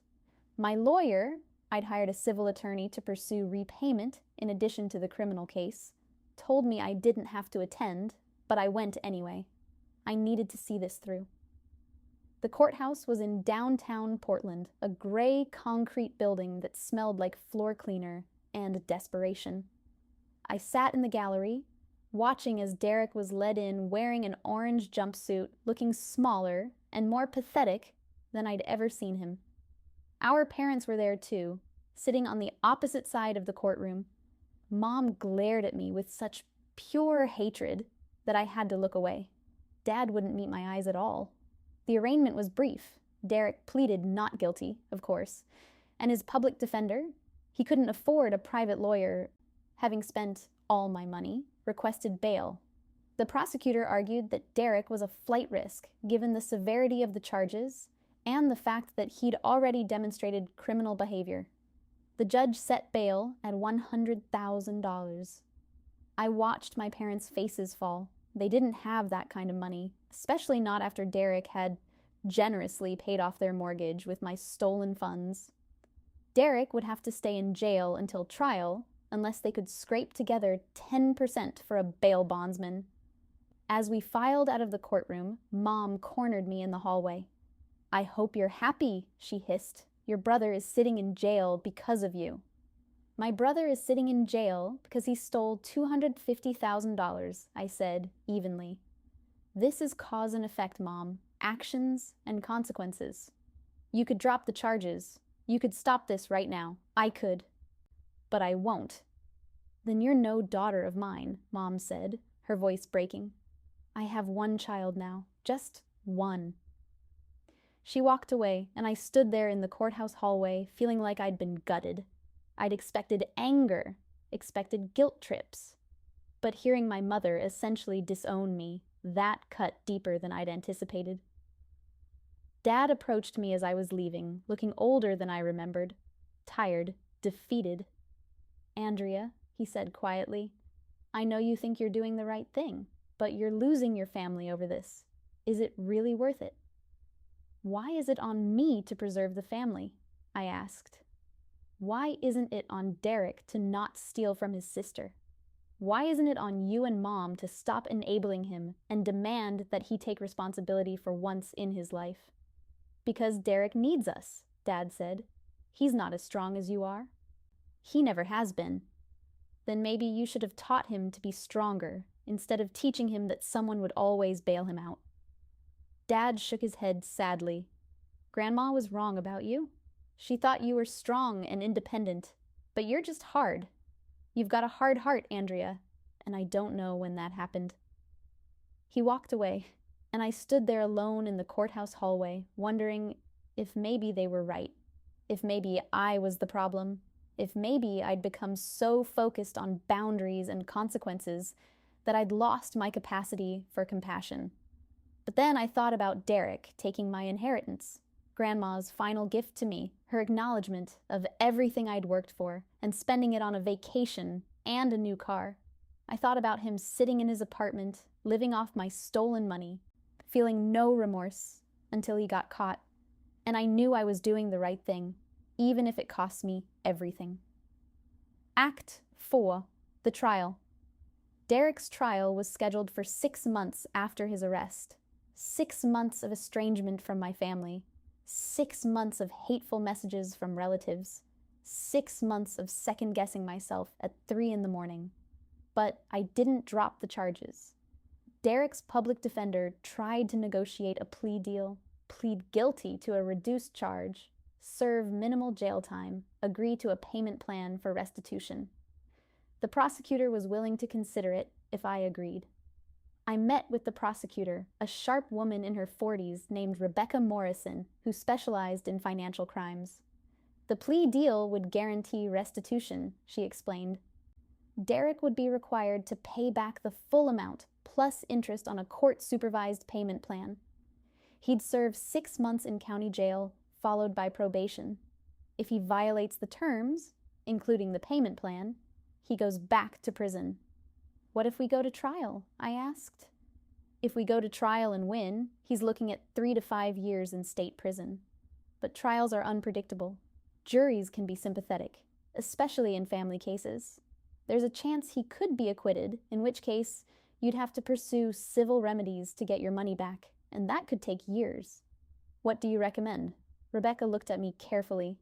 My lawyer, I'd hired a civil attorney to pursue repayment in addition to the criminal case, told me I didn't have to attend, but I went anyway. I needed to see this through. The courthouse was in downtown Portland, a gray concrete building that smelled like floor cleaner and desperation. I sat in the gallery, watching as Derek was led in wearing an orange jumpsuit, looking smaller and more pathetic than I'd ever seen him. Our parents were there too, sitting on the opposite side of the courtroom. Mom glared at me with such pure hatred that I had to look away. Dad wouldn't meet my eyes at all. The arraignment was brief. Derek pleaded not guilty, of course, and his public defender, he couldn't afford a private lawyer, having spent all my money, requested bail. The prosecutor argued that Derek was a flight risk given the severity of the charges and the fact that he'd already demonstrated criminal behavior. The judge set bail at $100,000. I watched my parents' faces fall. They didn't have that kind of money, especially not after Derek had generously paid off their mortgage with my stolen funds. Derek would have to stay in jail until trial unless they could scrape together 10% for a bail bondsman. As we filed out of the courtroom, Mom cornered me in the hallway. "I hope you're happy," she hissed. "Your brother is sitting in jail because of you." "My brother is sitting in jail because he stole $250,000, I said evenly. "This is cause and effect, Mom. Actions and consequences. You could drop the charges. You could stop this right now. I could. But I won't." "Then you're no daughter of mine," Mom said, her voice breaking. "I have one child now. Just one." She walked away, and I stood there in the courthouse hallway feeling like I'd been gutted. I'd expected anger, expected guilt trips. But hearing my mother essentially disown me, that cut deeper than I'd anticipated. Dad approached me as I was leaving, looking older than I remembered, tired, defeated. "Andrea," he said quietly, "I know you think you're doing the right thing, but you're losing your family over this. Is it really worth it?" "Why is it on me to preserve the family?" I asked. "Why isn't it on Derek to not steal from his sister? Why isn't it on you and Mom to stop enabling him and demand that he take responsibility for once in his life?" "Because Derek needs us," Dad said. "He's not as strong as you are." "He never has been." "Then maybe you should have taught him to be stronger instead of teaching him that someone would always bail him out." Dad shook his head sadly. "Grandma was wrong about you. She thought you were strong and independent, but you're just hard. You've got a hard heart, Andrea, and I don't know when that happened." He walked away, and I stood there alone in the courthouse hallway, wondering if maybe they were right, if maybe I was the problem, if maybe I'd become so focused on boundaries and consequences that I'd lost my capacity for compassion. But then I thought about Derek taking my inheritance, Grandma's final gift to me, her acknowledgement of everything I'd worked for, and spending it on a vacation and a new car. I thought about him sitting in his apartment, living off my stolen money, feeling no remorse until he got caught, and I knew I was doing the right thing, even if it cost me everything. Act 4. The trial. Derek's trial was scheduled for 6 months after his arrest. 6 months of estrangement from my family. 6 months of hateful messages from relatives. 6 months of second-guessing myself at 3 a.m. But I didn't drop the charges. Derek's public defender tried to negotiate a plea deal, plead guilty to a reduced charge, serve minimal jail time, agree to a payment plan for restitution. The prosecutor was willing to consider it if I agreed. I met with the prosecutor, a sharp woman in her 40s named Rebecca Morrison, who specialized in financial crimes. The plea deal would guarantee restitution, she explained. Derek would be required to pay back the full amount, plus interest on a court-supervised payment plan. He'd serve 6 months in county jail, followed by probation. If he violates the terms, including the payment plan, he goes back to prison. "What if we go to trial?" I asked. "If we go to trial and win, he's looking at 3 to 5 years in state prison. But trials are unpredictable. Juries can be sympathetic, especially in family cases. There's a chance he could be acquitted, in which case you'd have to pursue civil remedies to get your money back, and that could take years. What do you recommend?" Rebecca looked at me carefully.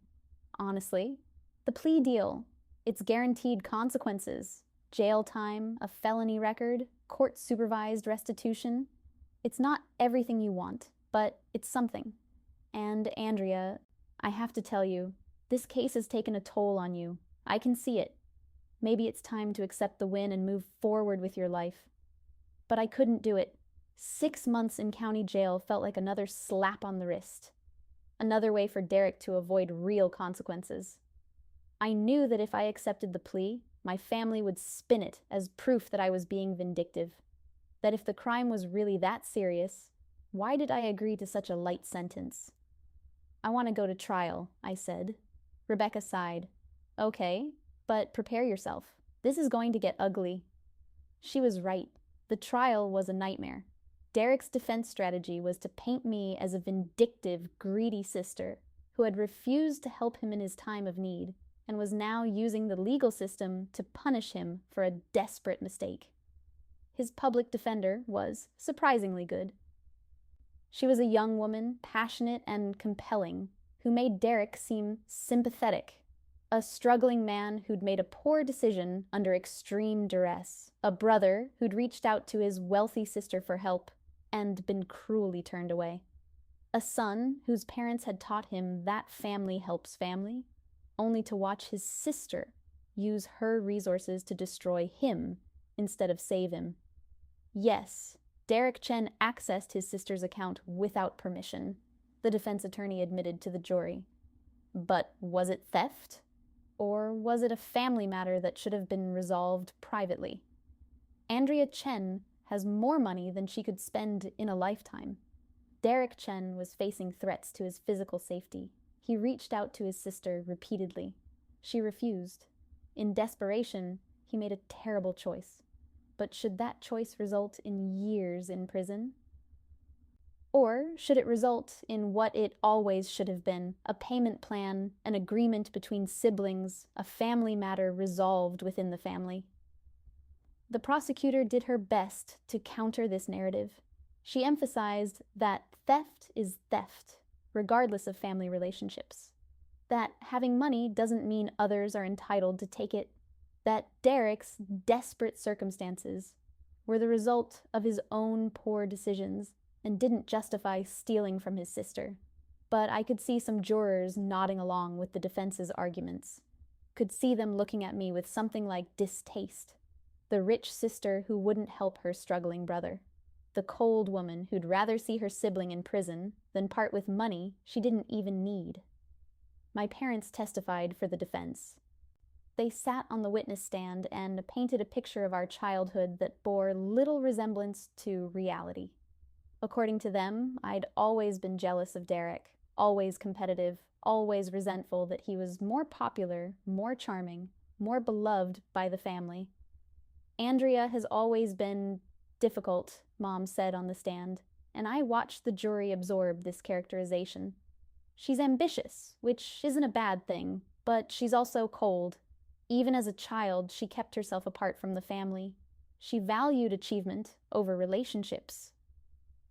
"Honestly, the plea deal. It's guaranteed consequences. Jail time, a felony record, court-supervised restitution. It's not everything you want, but it's something. And, Andrea, I have to tell you, this case has taken a toll on you. I can see it. Maybe it's time to accept the win and move forward with your life." But I couldn't do it. 6 months in county jail felt like another slap on the wrist. another way for Derek to avoid real consequences. I knew that if I accepted the plea, my family would spin it as proof that I was being vindictive, that if the crime was really that serious, why did I agree to such a light sentence? I want to go to trial, I said. Rebecca sighed. Okay, but prepare yourself. This is going to get ugly. She was right. The trial was a nightmare. Derek's defense strategy was to paint me as a vindictive, greedy sister who had refused to help him in his time of need and was now using the legal system to punish him for a desperate mistake. His public defender was surprisingly good. She was a young woman, passionate and compelling, who made Derek seem sympathetic. A struggling man who'd made a poor decision under extreme duress. A brother who'd reached out to his wealthy sister for help and been cruelly turned away. A son whose parents had taught him that family helps family, only to watch his sister use her resources to destroy him instead of save him. Yes, Derek Chen accessed his sister's account without permission, the defense attorney admitted to the jury. But was it theft? Or was it a family matter that should have been resolved privately? Andrea Chen has more money than she could spend in a lifetime. Derek Chen was facing threats to his physical safety. He reached out to his sister repeatedly. She refused. In desperation, he made a terrible choice. But should that choice result in years in prison? Or should it result in what it always should have been, a payment plan, an agreement between siblings, a family matter resolved within the family? The prosecutor did her best to counter this narrative. She emphasized that theft is theft, regardless of family relationships. That having money doesn't mean others are entitled to take it. That Derek's desperate circumstances were the result of his own poor decisions and didn't justify stealing from his sister. But I could see some jurors nodding along with the defense's arguments. Could see them looking at me with something like distaste. The rich sister who wouldn't help her struggling brother. The cold woman who'd rather see her sibling in prison than part with money she didn't even need. My parents testified for the defense. They sat on the witness stand and painted a picture of our childhood that bore little resemblance to reality. According to them, I'd always been jealous of Derek, always competitive, always resentful that he was more popular, more charming, more beloved by the family. Andrea has always been difficult, Mom said on the stand, and I watched the jury absorb this characterization. She's ambitious, which isn't a bad thing, but she's also cold. Even as a child, she kept herself apart from the family. She valued achievement over relationships.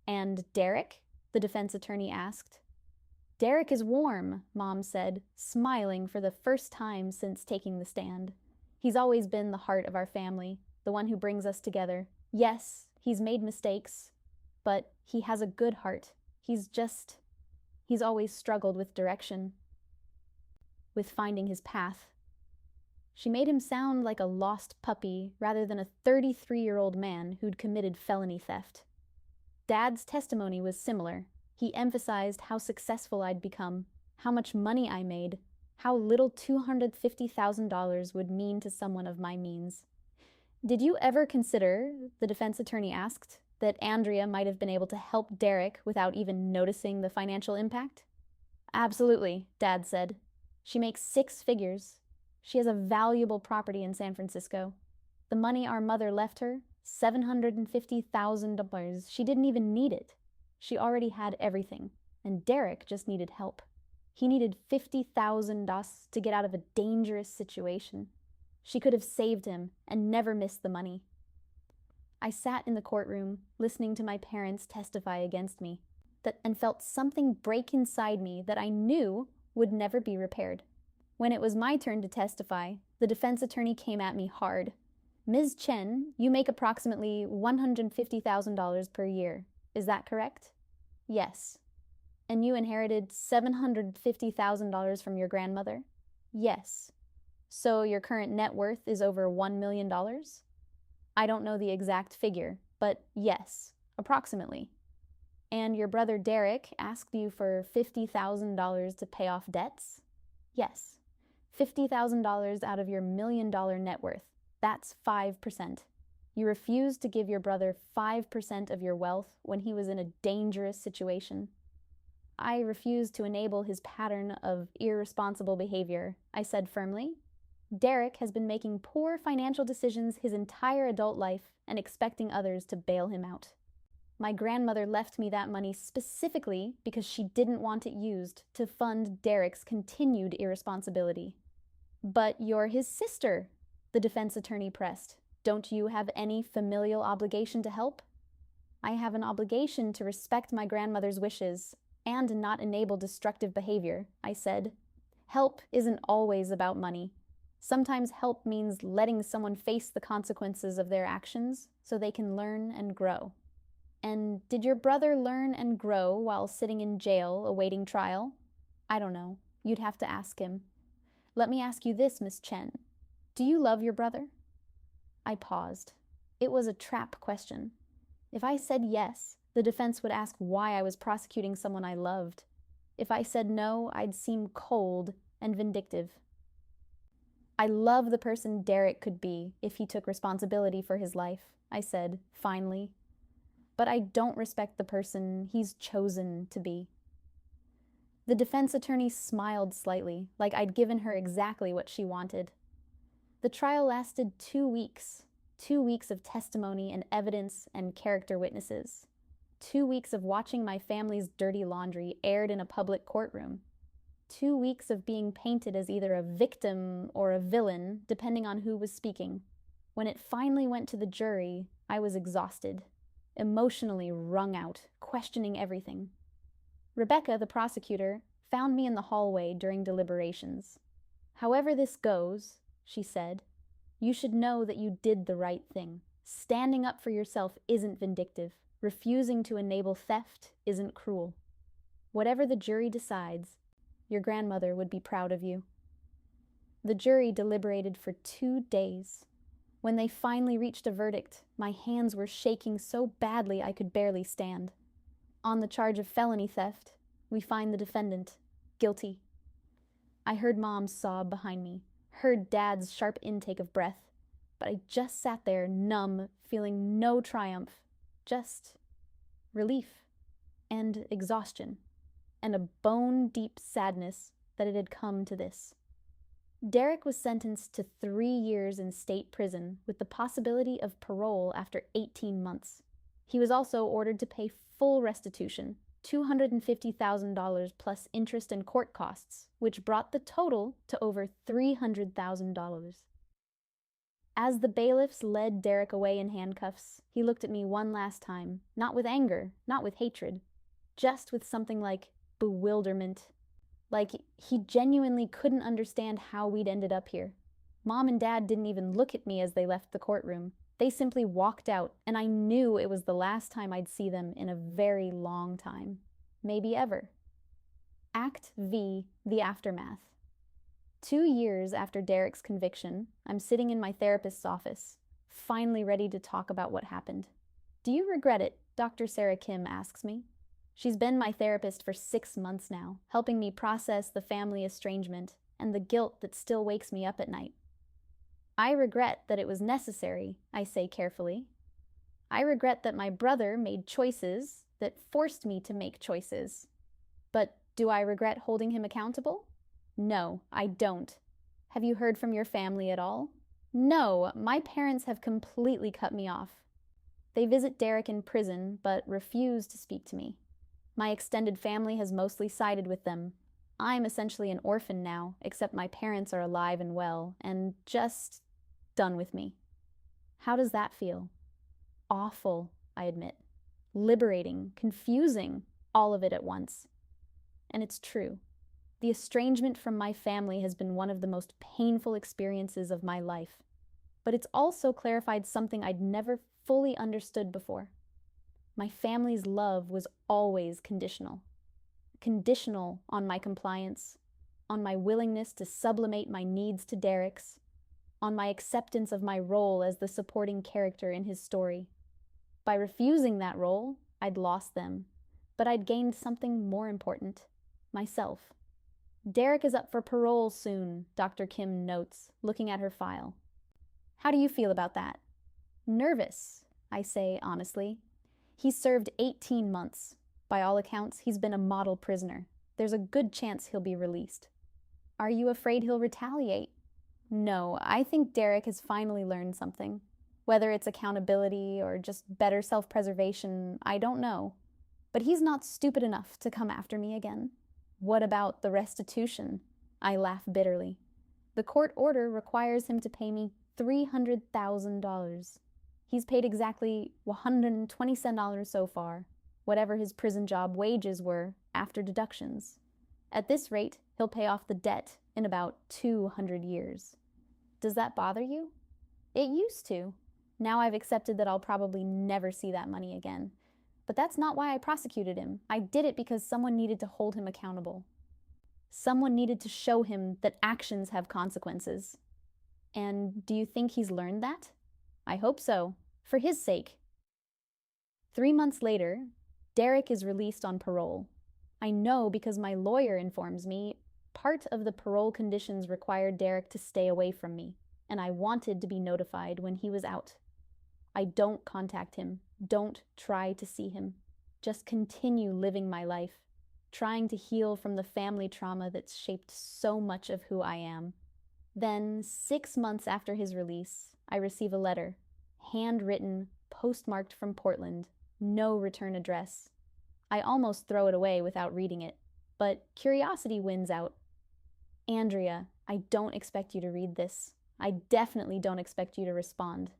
And Derek? The defense attorney asked. Derek is warm, Mom said, smiling for the first time since taking the stand. He's always been the heart of our family, the one who brings us together. Yes, he's made mistakes, but he has a good heart. He's always struggled with direction, with finding his path. She made him sound like a lost puppy rather than a 33-year-old man who'd committed felony theft. Dad's testimony was similar. He emphasized how successful I'd become, how much money I made, how little $250,000 would mean to someone of my means. Did you ever consider, the defense attorney asked, that Andrea might have been able to help Derek without even noticing the financial impact? Absolutely, Dad said. She makes 6 figures. She has a valuable property in San Francisco. The money our mother left her, $750,000, she didn't even need it. She already had everything, and Derek just needed help. He needed $50,000 to get out of a dangerous situation. She could have saved him and never missed the money. I sat in the courtroom, listening to my parents testify against me, and felt something break inside me that I knew would never be repaired. When it was my turn to testify, the defense attorney came at me hard. Ms. Chen, you make approximately $150,000 per year. Is that correct? Yes. And you inherited $750,000 from your grandmother? Yes. So your current net worth is over $1 million? I don't know the exact figure, but yes, approximately. And your brother Derek asked you for $50,000 to pay off debts? Yes. $50,000 out of your $1,000,000 net worth. That's 5%. You refused to give your brother 5% of your wealth when he was in a dangerous situation. I refused to enable his pattern of irresponsible behavior, I said firmly. Derek has been making poor financial decisions his entire adult life and expecting others to bail him out. My grandmother left me that money specifically because she didn't want it used to fund Derek's continued irresponsibility. But you're his sister, the defense attorney pressed. Don't you have any familial obligation to help? I have an obligation to respect my grandmother's wishes and not enable destructive behavior, I said. Help isn't always about money. Sometimes help means letting someone face the consequences of their actions so they can learn and grow. And did your brother learn and grow while sitting in jail awaiting trial? I don't know. You'd have to ask him. Let me ask you this, Miss Chen. Do you love your brother? I paused. It was a trap question. If I said yes, the defense would ask why I was prosecuting someone I loved. If I said no, I'd seem cold and vindictive. I love the person Derek could be if he took responsibility for his life, I said, finally. But I don't respect the person he's chosen to be. The defense attorney smiled slightly, like I'd given her exactly what she wanted. The trial lasted 2 weeks. 2 weeks of testimony and evidence and character witnesses. 2 weeks of watching my family's dirty laundry aired in a public courtroom. 2 weeks of being painted as either a victim or a villain, depending on who was speaking. When it finally went to the jury, I was exhausted, emotionally wrung out, questioning everything. Rebecca, the prosecutor, found me in the hallway during deliberations. However this goes, she said, you should know that you did the right thing. Standing up for yourself isn't vindictive. Refusing to enable theft isn't cruel. Whatever the jury decides, your grandmother would be proud of you. The jury deliberated for 2 days. When they finally reached a verdict, my hands were shaking so badly I could barely stand. On the charge of felony theft, we find the defendant guilty. I heard Mom sob behind me, heard Dad's sharp intake of breath, but I just sat there numb, feeling no triumph, just relief and exhaustion, and a bone-deep sadness that it had come to this. Derek was sentenced to 3 years in state prison with the possibility of parole after 18 months. He was also ordered to pay full restitution, $250,000 plus interest and court costs, which brought the total to over $300,000. As the bailiffs led Derek away in handcuffs, he looked at me one last time, not with anger, not with hatred, just with something like bewilderment. Like he genuinely couldn't understand how we'd ended up here. Mom and Dad didn't even look at me as they left the courtroom. They simply walked out, and I knew it was the last time I'd see them in a very long time. Maybe ever. Act V, the aftermath. 2 years after Derek's conviction, I'm sitting in my therapist's office, finally ready to talk about what happened. Do you regret it? Dr. Sarah Kim asks me. She's been my therapist for 6 months now, helping me process the family estrangement and the guilt that still wakes me up at night. I regret that it was necessary, I say carefully. I regret that my brother made choices that forced me to make choices. But do I regret holding him accountable? No, I don't. Have you heard from your family at all? No, my parents have completely cut me off. They visit Derek in prison, but refuse to speak to me. My extended family has mostly sided with them. I'm essentially an orphan now, except my parents are alive and well, and just done with me. How does that feel? Awful, I admit. Liberating, confusing, all of it at once. And it's true. The estrangement from my family has been one of the most painful experiences of my life. But it's also clarified something I'd never fully understood before. My family's love was always conditional. Conditional on my compliance, on my willingness to sublimate my needs to Derek's, on my acceptance of my role as the supporting character in his story. By refusing that role, I'd lost them. but I'd gained something more important: myself. Derek is up for parole soon, Dr. Kim notes, looking at her file. How do you feel about that? Nervous, I say honestly. He's served 18 months. By all accounts, he's been a model prisoner. There's a good chance he'll be released. Are you afraid he'll retaliate? No, I think Derek has finally learned something. Whether it's accountability or just better self-preservation, I don't know. But he's not stupid enough to come after me again. What about the restitution? I laugh bitterly. The court order requires him to pay me $300,000. He's paid exactly $127 so far, whatever his prison job wages were after deductions. At this rate, he'll pay off the debt in about 200 years. Does that bother you? It used to. Now I've accepted that I'll probably never see that money again. But that's not why I prosecuted him. I did it because someone needed to hold him accountable. Someone needed to show him that actions have consequences. And do you think he's learned that? I hope so, for his sake. 3 months later, Derek is released on parole. I know because my lawyer informs me part of the parole conditions required Derek to stay away from me, and I wanted to be notified when he was out. I don't contact him, don't try to see him. Just continue living my life, trying to heal from the family trauma that's shaped so much of who I am. Then, 6 months after his release, I receive a letter, handwritten, postmarked from Portland, no return address. I almost throw it away without reading it, but curiosity wins out. Andrea, I don't expect you to read this. I definitely don't expect you to respond.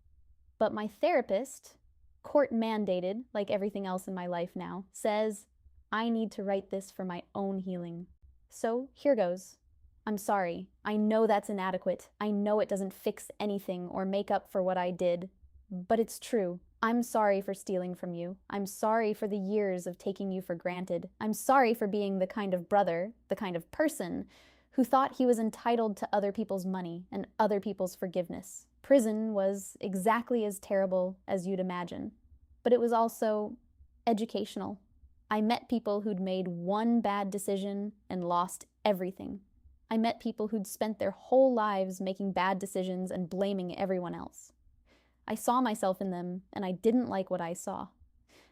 But my therapist, court mandated, like everything else in my life now, says I need to write this for my own healing. So here goes. I'm sorry. I know that's inadequate. I know it doesn't fix anything or make up for what I did. But it's true. I'm sorry for stealing from you. I'm sorry for the years of taking you for granted. I'm sorry for being the kind of brother, the kind of person, who thought he was entitled to other people's money and other people's forgiveness. Prison was exactly as terrible as you'd imagine, but it was also educational. I met people who'd made one bad decision and lost everything. I met people who'd spent their whole lives making bad decisions and blaming everyone else. I saw myself in them, and I didn't like what I saw.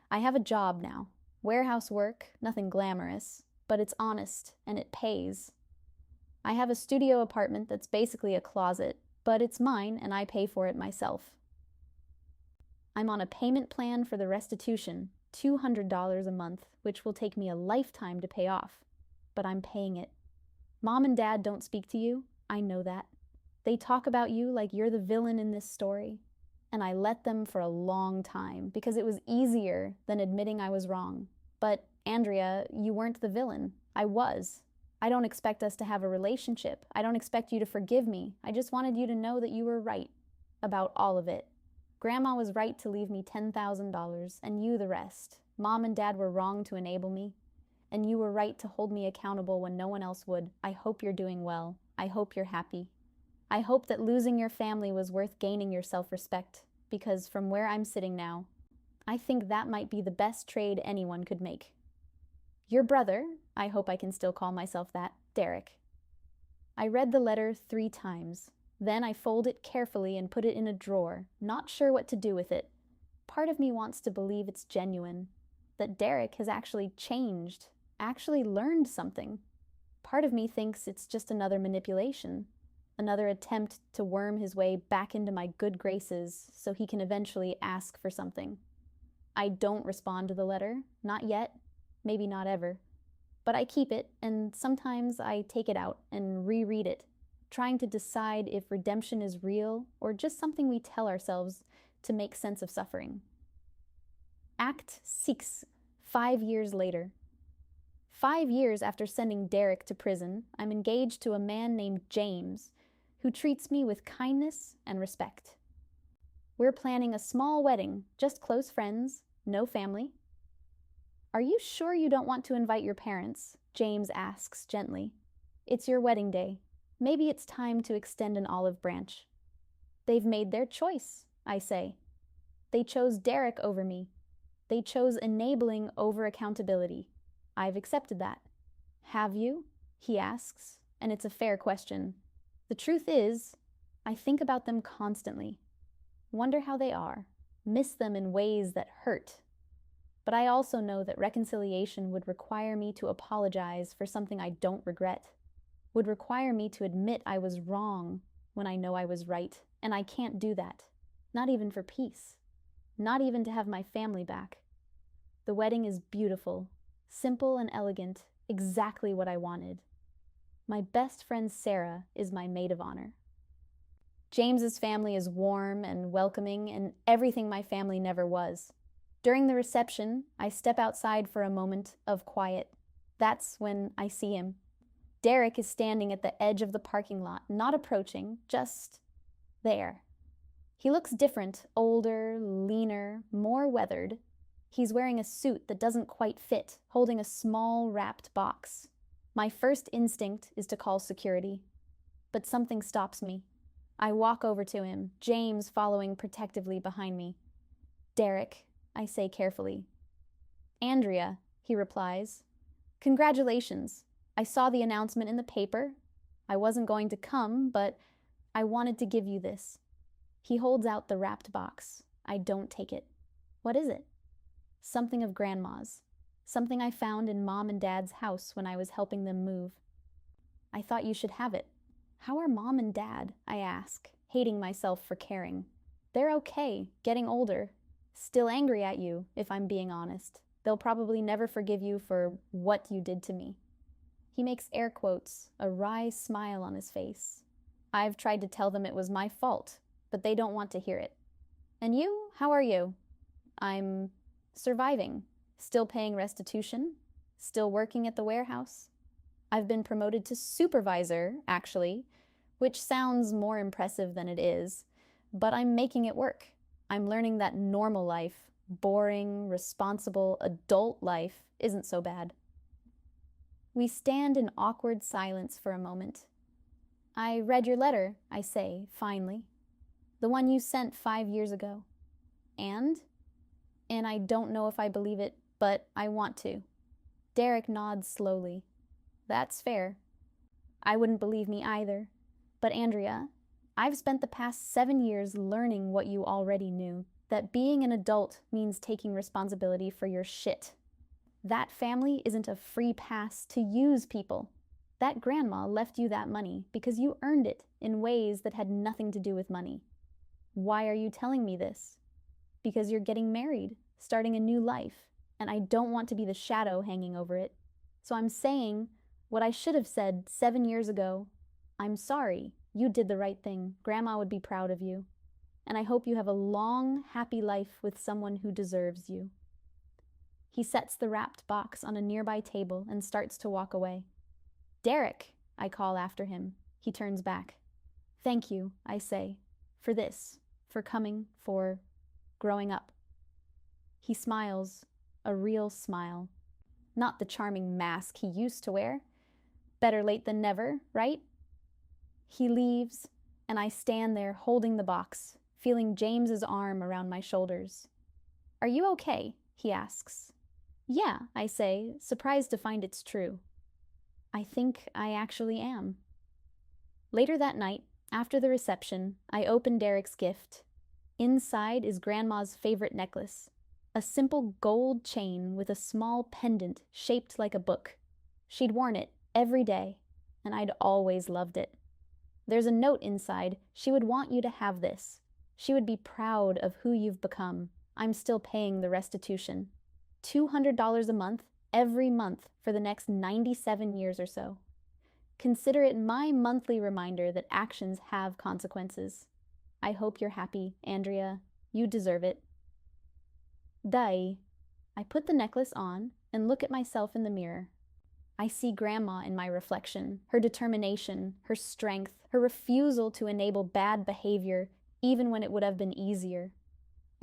I have a job now. Warehouse work, nothing glamorous, but it's honest, and it pays. I have a studio apartment that's basically a closet, but it's mine, and I pay for it myself. I'm on a payment plan for the restitution, $200 a month, which will take me a lifetime to pay off, but I'm paying it. Mom and Dad don't speak to you, I know that. They talk about you like you're the villain in this story. And I let them for a long time because it was easier than admitting I was wrong. But, Andrea, you weren't the villain. I was. I don't expect us to have a relationship. I don't expect you to forgive me. I just wanted you to know that you were right about all of it. Grandma was right to leave me $10,000 and you the rest. Mom and Dad were wrong to enable me. And you were right to hold me accountable when no one else would. I hope you're doing well. I hope you're happy. I hope that losing your family was worth gaining your self-respect, because from where I'm sitting now, I think that might be the best trade anyone could make. Your brother, I hope I can still call myself that, Derek. I read the letter 3 times. Then I fold it carefully and put it in a drawer, not sure what to do with it. Part of me wants to believe it's genuine, that Derek has actually changed, actually learned something. Part of me thinks it's just another manipulation. Another attempt to worm his way back into my good graces so he can eventually ask for something. I don't respond to the letter, not yet, maybe not ever. But I keep it, and sometimes I take it out and reread it, trying to decide if redemption is real or just something we tell ourselves to make sense of suffering. Act 6, 5 years later. 5 years after sending Derek to prison, I'm engaged to a man named James, who treats me with kindness and respect. We're planning a small wedding, just close friends, no family. Are you sure you don't want to invite your parents? James asks gently. It's your wedding day. Maybe it's time to extend an olive branch. They've made their choice, I say. They chose Derek over me. They chose enabling over accountability. I've accepted that. Have you? He asks, and it's a fair question. The truth is, I think about them constantly. Wonder how they are. Miss them in ways that hurt. But I also know that reconciliation would require me to apologize for something I don't regret. Would require me to admit I was wrong when I know I was right, and I can't do that. Not even for peace. Not even to have my family back. The wedding is beautiful, simple and elegant, exactly what I wanted. My best friend Sarah is my maid of honor. James's family is warm and welcoming and everything my family never was. During the reception, I step outside for a moment of quiet. That's when I see him. Derek is standing at the edge of the parking lot, not approaching, just there. He looks different, older, leaner, more weathered. He's wearing a suit that doesn't quite fit, holding a small wrapped box. My first instinct is to call security, but something stops me. I walk over to him, James following protectively behind me. Derek, I say carefully. Andrea, he replies. Congratulations. I saw the announcement in the paper. I wasn't going to come, but I wanted to give you this. He holds out the wrapped box. I don't take it. What is it? Something of Grandma's. Something I found in Mom and Dad's house when I was helping them move. I thought you should have it. How are Mom and Dad? I ask, hating myself for caring. They're okay, getting older. Still angry at you, if I'm being honest. They'll probably never forgive you for what you did to me. He makes air quotes, a wry smile on his face. I've tried to tell them it was my fault, but they don't want to hear it. And you? How are you? I'm surviving. Still paying restitution. Still working at the warehouse. I've been promoted to supervisor, actually, which sounds more impressive than it is, but I'm making it work. I'm learning that normal life, boring, responsible, adult life, isn't so bad. We stand in awkward silence for a moment. I read your letter, I say, finally. The one you sent 5 years ago. And I don't know if I believe it, but I want to. Derek nods slowly. That's fair. I wouldn't believe me either. But Andrea, I've spent the past 7 years learning what you already knew, that being an adult means taking responsibility for your shit. That family isn't a free pass to use people. That grandma left you that money because you earned it in ways that had nothing to do with money. Why are you telling me this? Because you're getting married, starting a new life, and I don't want to be the shadow hanging over it. So I'm saying what I should have said 7 years ago. I'm sorry. You did the right thing. Grandma would be proud of you. And I hope you have a long, happy life with someone who deserves you. He sets the wrapped box on a nearby table and starts to walk away. Derek, I call after him. He turns back. Thank you, I say, for this, for coming, for growing up. He smiles, a real smile. Not the charming mask he used to wear. Better late than never, right? He leaves, and I stand there holding the box, feeling James's arm around my shoulders. Are you okay? He asks. Yeah, I say, surprised to find it's true. I think I actually am. Later that night, after the reception, I open Derek's gift. Inside is Grandma's favorite necklace, a simple gold chain with a small pendant shaped like a book. She'd worn it every day, and I'd always loved it. There's a note inside. She would want you to have this. She would be proud of who you've become. I'm still paying the restitution. $200 a month, every month for the next 97 years or so. Consider it my monthly reminder that actions have consequences. I hope you're happy, Andrea. You deserve it. Dai. I put the necklace on and look at myself in the mirror. I see Grandma in my reflection, her determination, her strength, her refusal to enable bad behavior even when it would have been easier.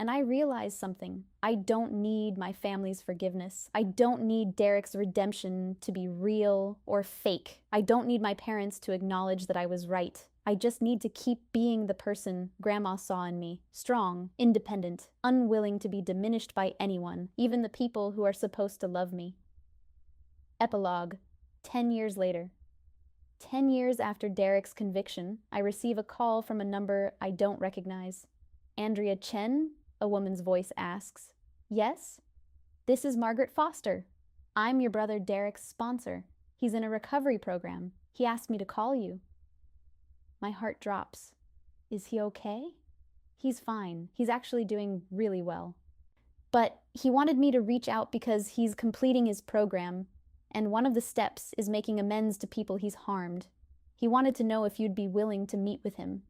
And I realized something. I don't need my family's forgiveness. I don't need Derek's redemption to be real or fake. I don't need my parents to acknowledge that I was right. I just need to keep being the person Grandma saw in me. Strong, independent, unwilling to be diminished by anyone, even the people who are supposed to love me. Epilogue. 10 years later. 10 years after Derek's conviction, I receive a call from a number I don't recognize. Andrea Chen? A woman's voice asks. Yes? This is Margaret Foster. I'm your brother Derek's sponsor. He's in a recovery program. He asked me to call you. My heart drops. Is he okay? He's fine. He's actually doing really well. But he wanted me to reach out because he's completing his program, and one of the steps is making amends to people he's harmed. He wanted to know if you'd be willing to meet with him.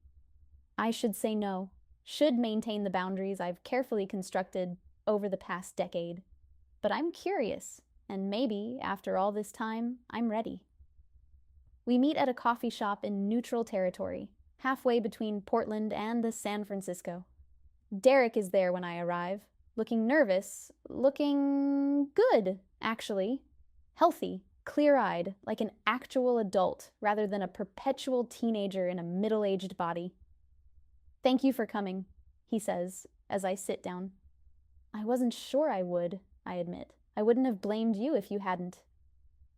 I should say no. Should maintain the boundaries I've carefully constructed over the past decade. But I'm curious, and maybe, after all this time, I'm ready. We meet at a coffee shop in neutral territory, halfway between Portland and the San Francisco. Derek is there when I arrive, looking nervous, looking good, actually. Healthy, clear-eyed, like an actual adult rather than a perpetual teenager in a middle-aged body. Thank you for coming, he says, as I sit down. I wasn't sure I would, I admit. I wouldn't have blamed you if you hadn't.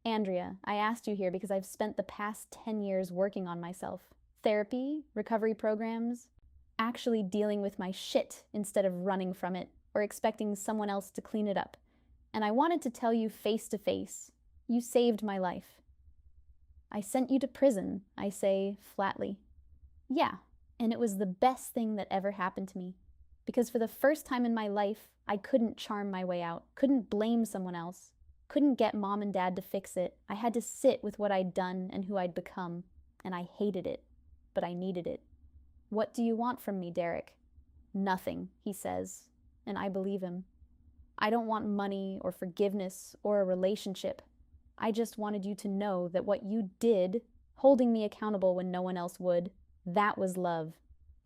Andrea, I asked you here because I've spent the past 10 years working on myself. Therapy, recovery programs, actually dealing with my shit instead of running from it or expecting someone else to clean it up. And I wanted to tell you face to face, you saved my life. I sent you to prison, I say flatly. Yeah. And it was the best thing that ever happened to me. Because for the first time in my life, I couldn't charm my way out, couldn't blame someone else, couldn't get Mom and Dad to fix it. I had to sit with what I'd done and who I'd become, and I hated it, but I needed it. What do you want from me, Derek? Nothing, he says, and I believe him. I don't want money or forgiveness or a relationship. I just wanted you to know that what you did, holding me accountable when no one else would, that was love.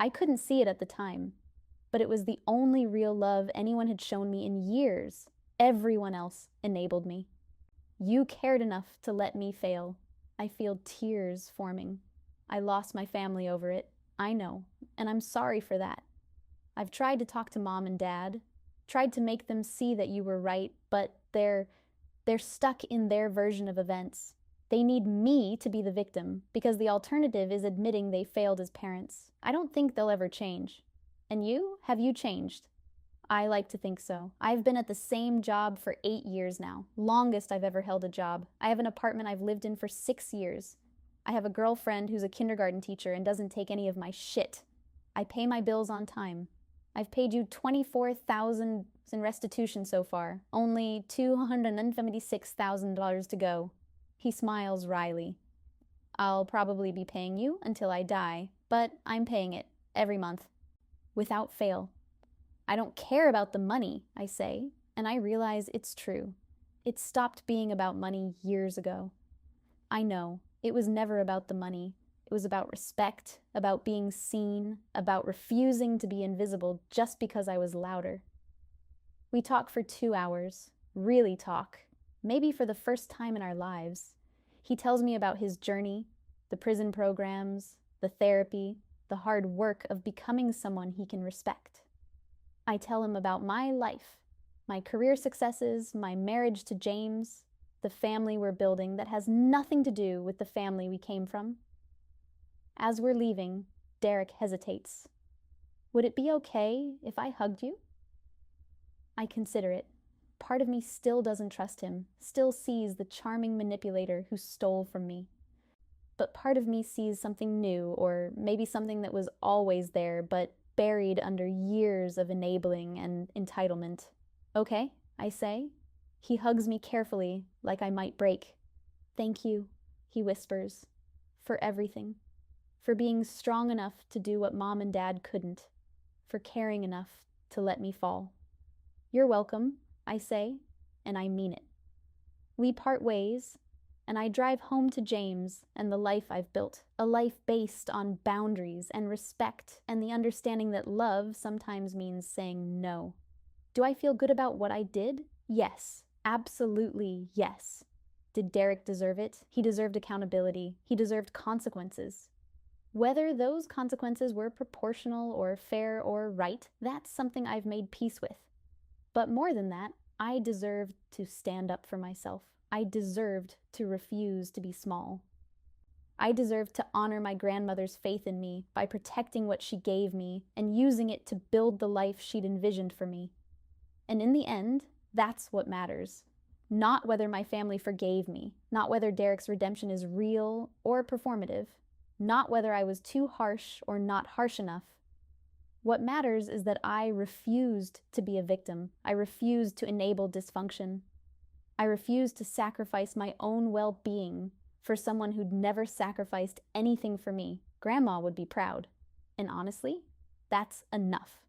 I couldn't see it at the time, but it was the only real love anyone had shown me in years. Everyone else enabled me. You cared enough to let me fail. I feel tears forming. I lost my family over it. I know, and I'm sorry for that. I've tried to talk to Mom and Dad, tried to make them see that you were right, but they're stuck in their version of events. They need me to be the victim, because the alternative is admitting they failed as parents. I don't think they'll ever change. And you? Have you changed? I like to think so. I've been at the same job for 8 years now, longest I've ever held a job. I have an apartment I've lived in for 6 years. I have a girlfriend who's a kindergarten teacher and doesn't take any of my shit. I pay my bills on time. I've paid you $24,000 in restitution so far, only $276,000 to go. He smiles wryly. I'll probably be paying you until I die, but I'm paying it every month, without fail. I don't care about the money, I say, and I realize it's true. It stopped being about money years ago. I know, it was never about the money. It was about respect, about being seen, about refusing to be invisible just because I was louder. We talk for 2 hours, really talk, maybe for the first time in our lives. He tells me about his journey, the prison programs, the therapy, the hard work of becoming someone he can respect. I tell him about my life, my career successes, my marriage to James, the family we're building that has nothing to do with the family we came from. As we're leaving, Derek hesitates. Would it be okay if I hugged you? I consider it. Part of me still doesn't trust him, still sees the charming manipulator who stole from me. But part of me sees something new, or maybe something that was always there, but buried under years of enabling and entitlement. Okay, I say. He hugs me carefully, like I might break. Thank you, he whispers, for everything. For being strong enough to do what Mom and Dad couldn't. For caring enough to let me fall. You're welcome, I say, and I mean it. We part ways, and I drive home to James and the life I've built. A life based on boundaries and respect and the understanding that love sometimes means saying no. Do I feel good about what I did? Yes. Absolutely yes. Did Derek deserve it? He deserved accountability. He deserved consequences. Whether those consequences were proportional or fair or right, that's something I've made peace with. But more than that, I deserved to stand up for myself. I deserved to refuse to be small. I deserved to honor my grandmother's faith in me by protecting what she gave me and using it to build the life she'd envisioned for me. And in the end, that's what matters. Not whether my family forgave me, not whether Derek's redemption is real or performative, not whether I was too harsh or not harsh enough. What matters is that I refused to be a victim. I refused to enable dysfunction. I refused to sacrifice my own well-being for someone who'd never sacrificed anything for me. Grandma would be proud. And honestly, that's enough.